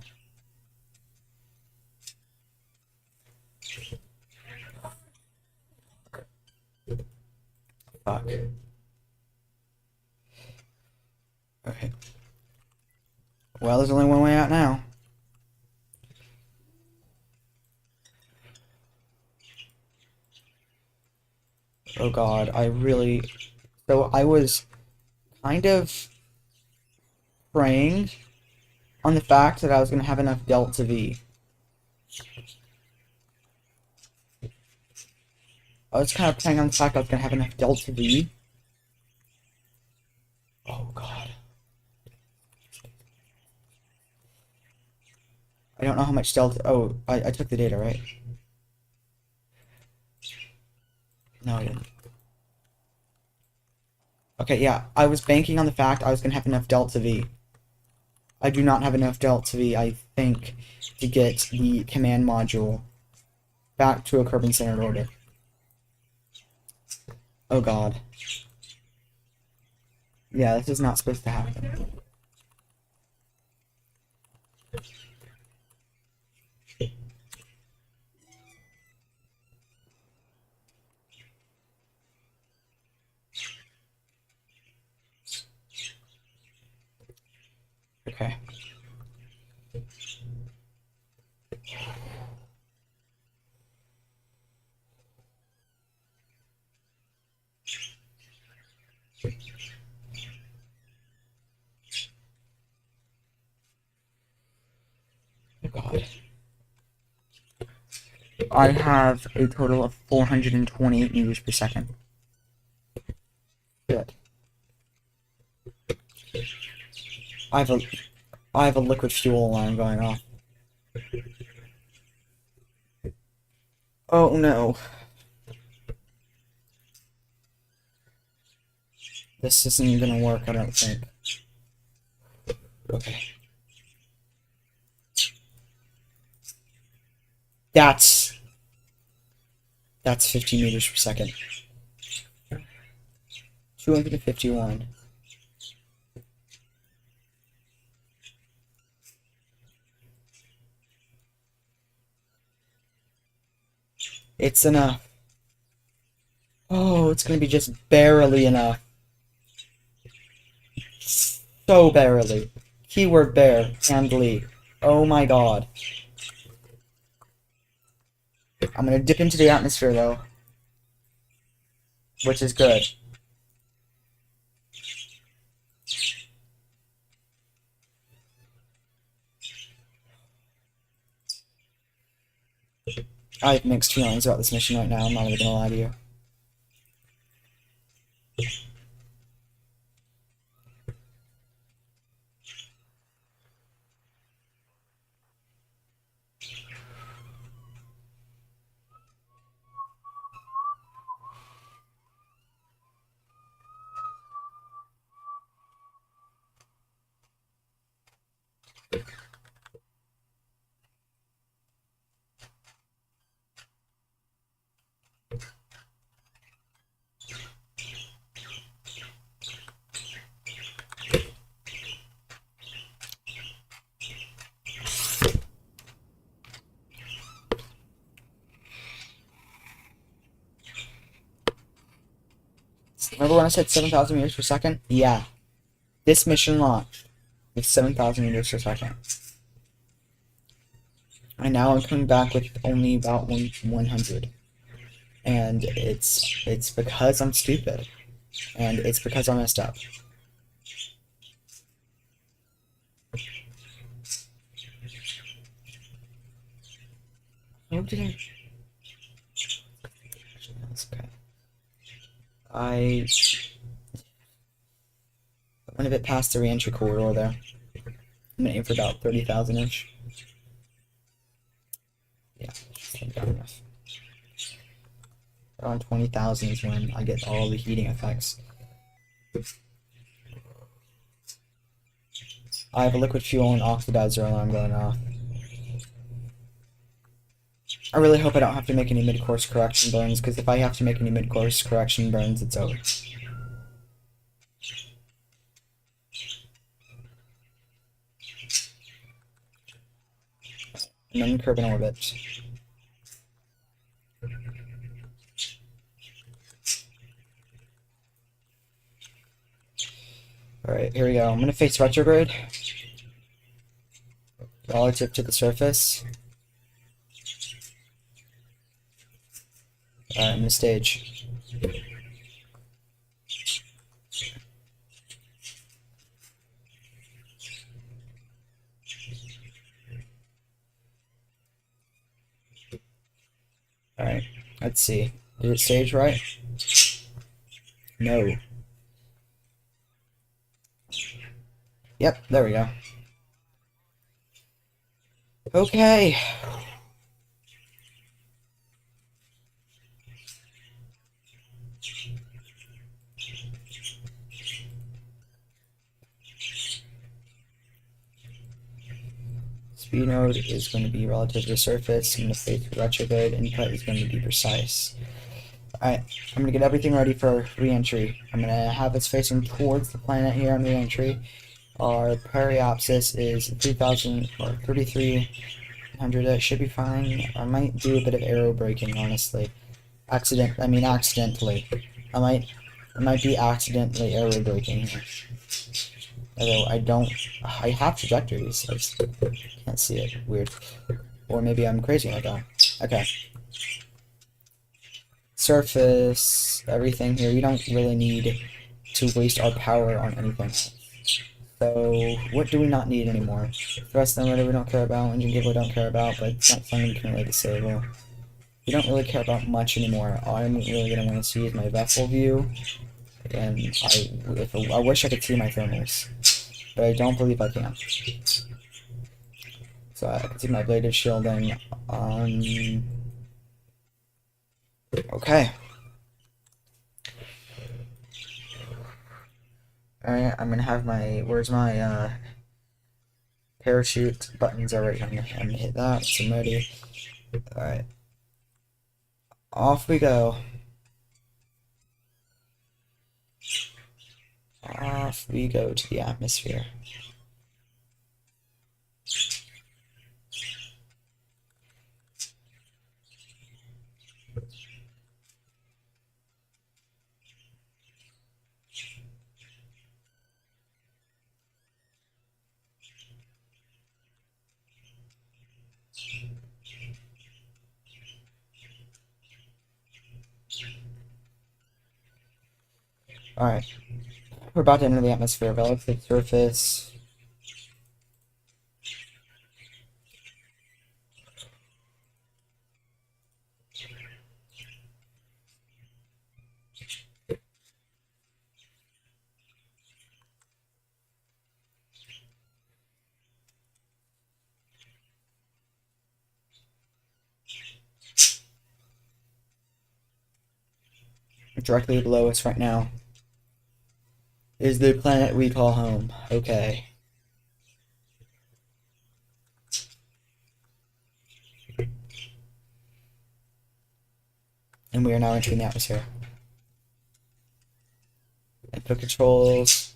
Fuck. Okay. Well, there's only one way out now. Oh god, so I was kind of praying on the fact that I was gonna have enough delta V. I was kind of praying on the fact I was gonna have enough delta V. Oh god. I don't know how much delta. Oh, I took the data, right? No, I didn't. Okay, yeah, I was banking on the fact I was gonna have enough delta V. I do not have enough delta V, I think, to get the command module back to a Kerbin-centered order. Oh god. Yeah, this is not supposed to happen. Okay. Oh god. I have a total of 428 meters per second. Good. I have a I have a liquid fuel alarm going off. Oh no. This isn't gonna work, I don't think. Okay. That's 50 meters per second. 251. It's enough. Oh, it's gonna be just barely enough. So barely. Keyword bear and Lee. Oh my god. I'm gonna dip into the atmosphere though. Which is good. I have mixed feelings about this mission right now, I'm not even gonna lie to you. Remember when I said 7,000 meters per second? Yeah. This mission launched with 7,000 meters per second. And now I'm coming back with only about 100. And it's because I'm stupid. And it's because I messed up. Okay. I went a bit past the re-entry corridor there. I'm gonna aim for about 30,000-ish. Yeah, just got enough. Around 20,000 is when I get all the heating effects. I have a liquid fuel and oxidizer alarm going off. I really hope I don't have to make any mid-course correction burns, because if I have to make any mid-course correction burns, it's over. And then curb in orbit. Alright, here we go. I'm gonna face retrograde. Relative to the surface. Alright, I'm gonna stage. Alright, let's see. Did it stage right? No. Yep, there we go. Okay. Speed node is going to be relative to the surface. I'm going to face retrograde. Input is going to be precise. Alright, I'm going to get everything ready for re-entry. I'm going to have us facing towards the planet here on re-entry. Our periapsis is 3,000 or 3,300. That should be fine. I might do a bit of aero braking, honestly. Accidentally. I might be accidentally aero braking here. Although I have trajectories. I just can't see it. Weird. Or maybe I'm crazy and I don't. Okay. Surface, everything here. We don't really need to waste our power on anything. So, what do we not need anymore? Thrust limiter we don't care about, engine giveaway we don't care about, but it's not something we can really disable. We don't really care about much anymore. All I'm really going to want to see is my vessel view, and I wish I could see my thermals, but I don't believe I can. So I can see my bladed shielding. Okay. Alright, I'm gonna have where's my, parachute buttons are right here. I'm gonna hit that, so I'm ready. Alright. Off we go. Off we go to the atmosphere. Alright. We're about to enter the atmosphere. Relative surface. Directly below us right now is the planet we call home. Okay. And we are now entering the atmosphere. Input controls.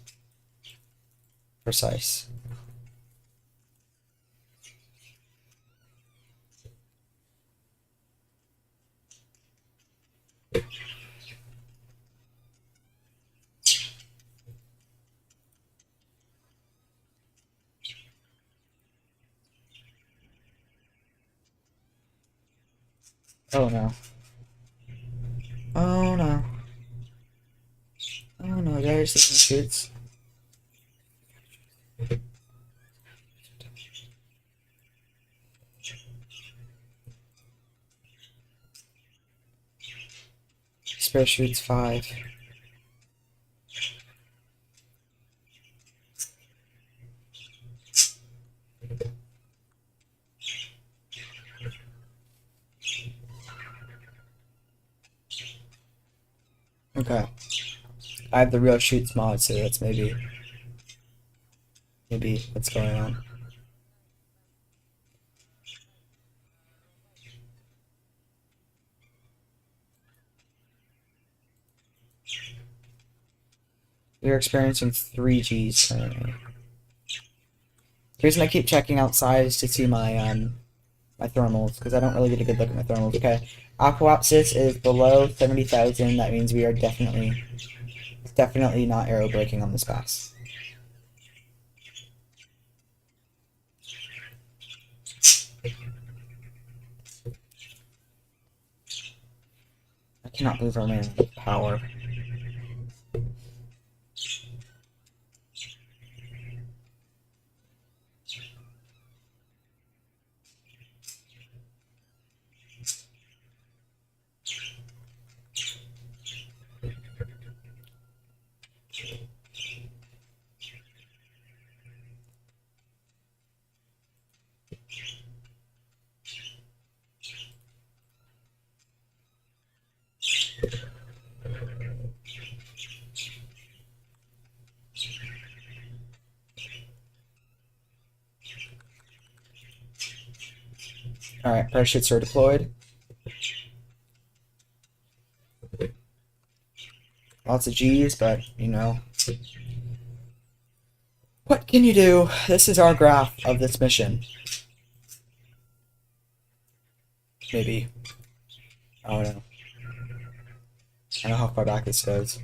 Precise. Oh no. Oh no. Oh no, there's the shoots. Spare shoots 5. Okay. I have the real shoots mod, so that's maybe what's going on. We are experiencing 3 Gs currently. The reason I keep checking outside is to see my my thermals, because I don't really get a good look at my thermals. Okay, aquapsis is below 70,000. That means we are definitely not aero braking on this pass. Cannot move our man with power. Alright, parachutes are deployed. Lots of G's, but, you know. What can you do? This is our graph of this mission. Maybe. I don't know. I don't know how far back this goes.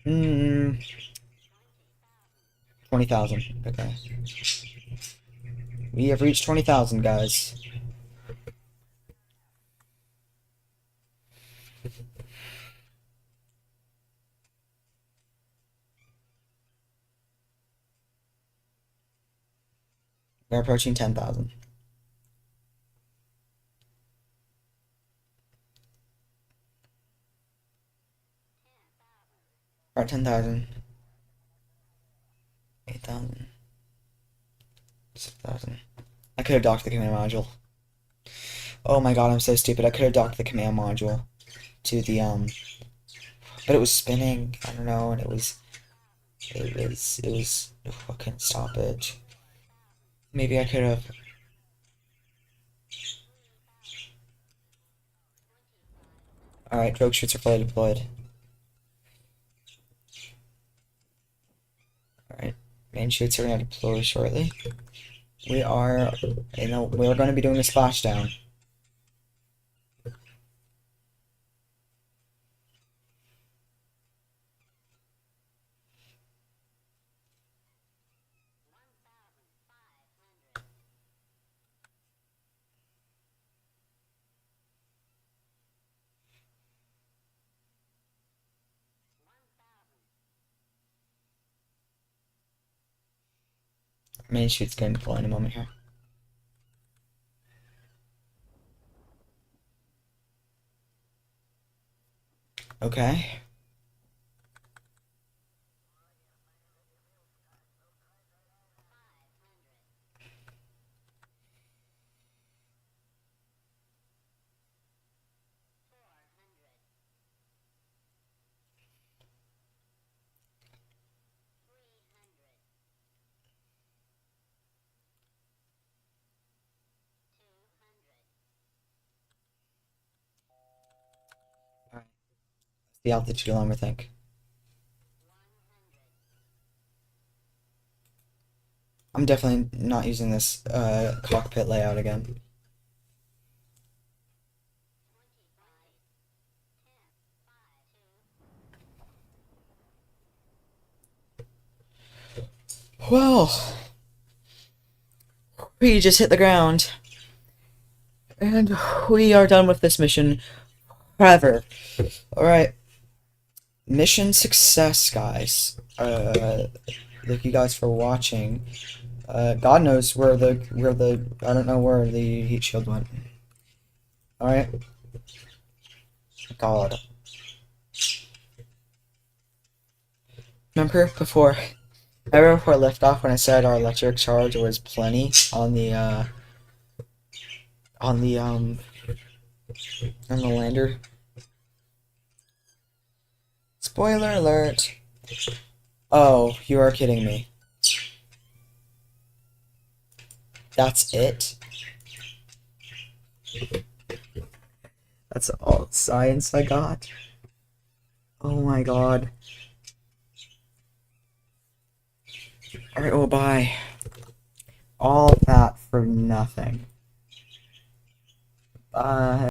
Hmm. 20,000. Okay. We have reached 20,000, guys. We're approaching 10,000. We're at 10,000. 8,000. 6,000. I could have docked the command module. Oh my god, I'm so stupid. I could have docked the command module to the, but it was spinning. I don't know, and it was, I couldn't stop it. Maybe I could have. Alright, drogue shoots are fully deployed. Alright, main shoots are going to deploy shortly. We are, we're going to be doing a splashdown. Main shoot's going to deploy in a moment here. Okay. Alright. The altitude alarm, I think. I'm definitely not using this cockpit layout again. Well, we just hit the ground. And we are done with this mission forever. Alright. Mission success, guys. Thank you guys for watching. God knows where the I don't know where the heat shield went. Alright. God. Remember before liftoff when I said our electric charge was plenty on the on the lander? Spoiler alert. Oh, you are kidding me. That's it? That's all science I got? Oh my god. Alright, well, bye. All that for nothing. Bye.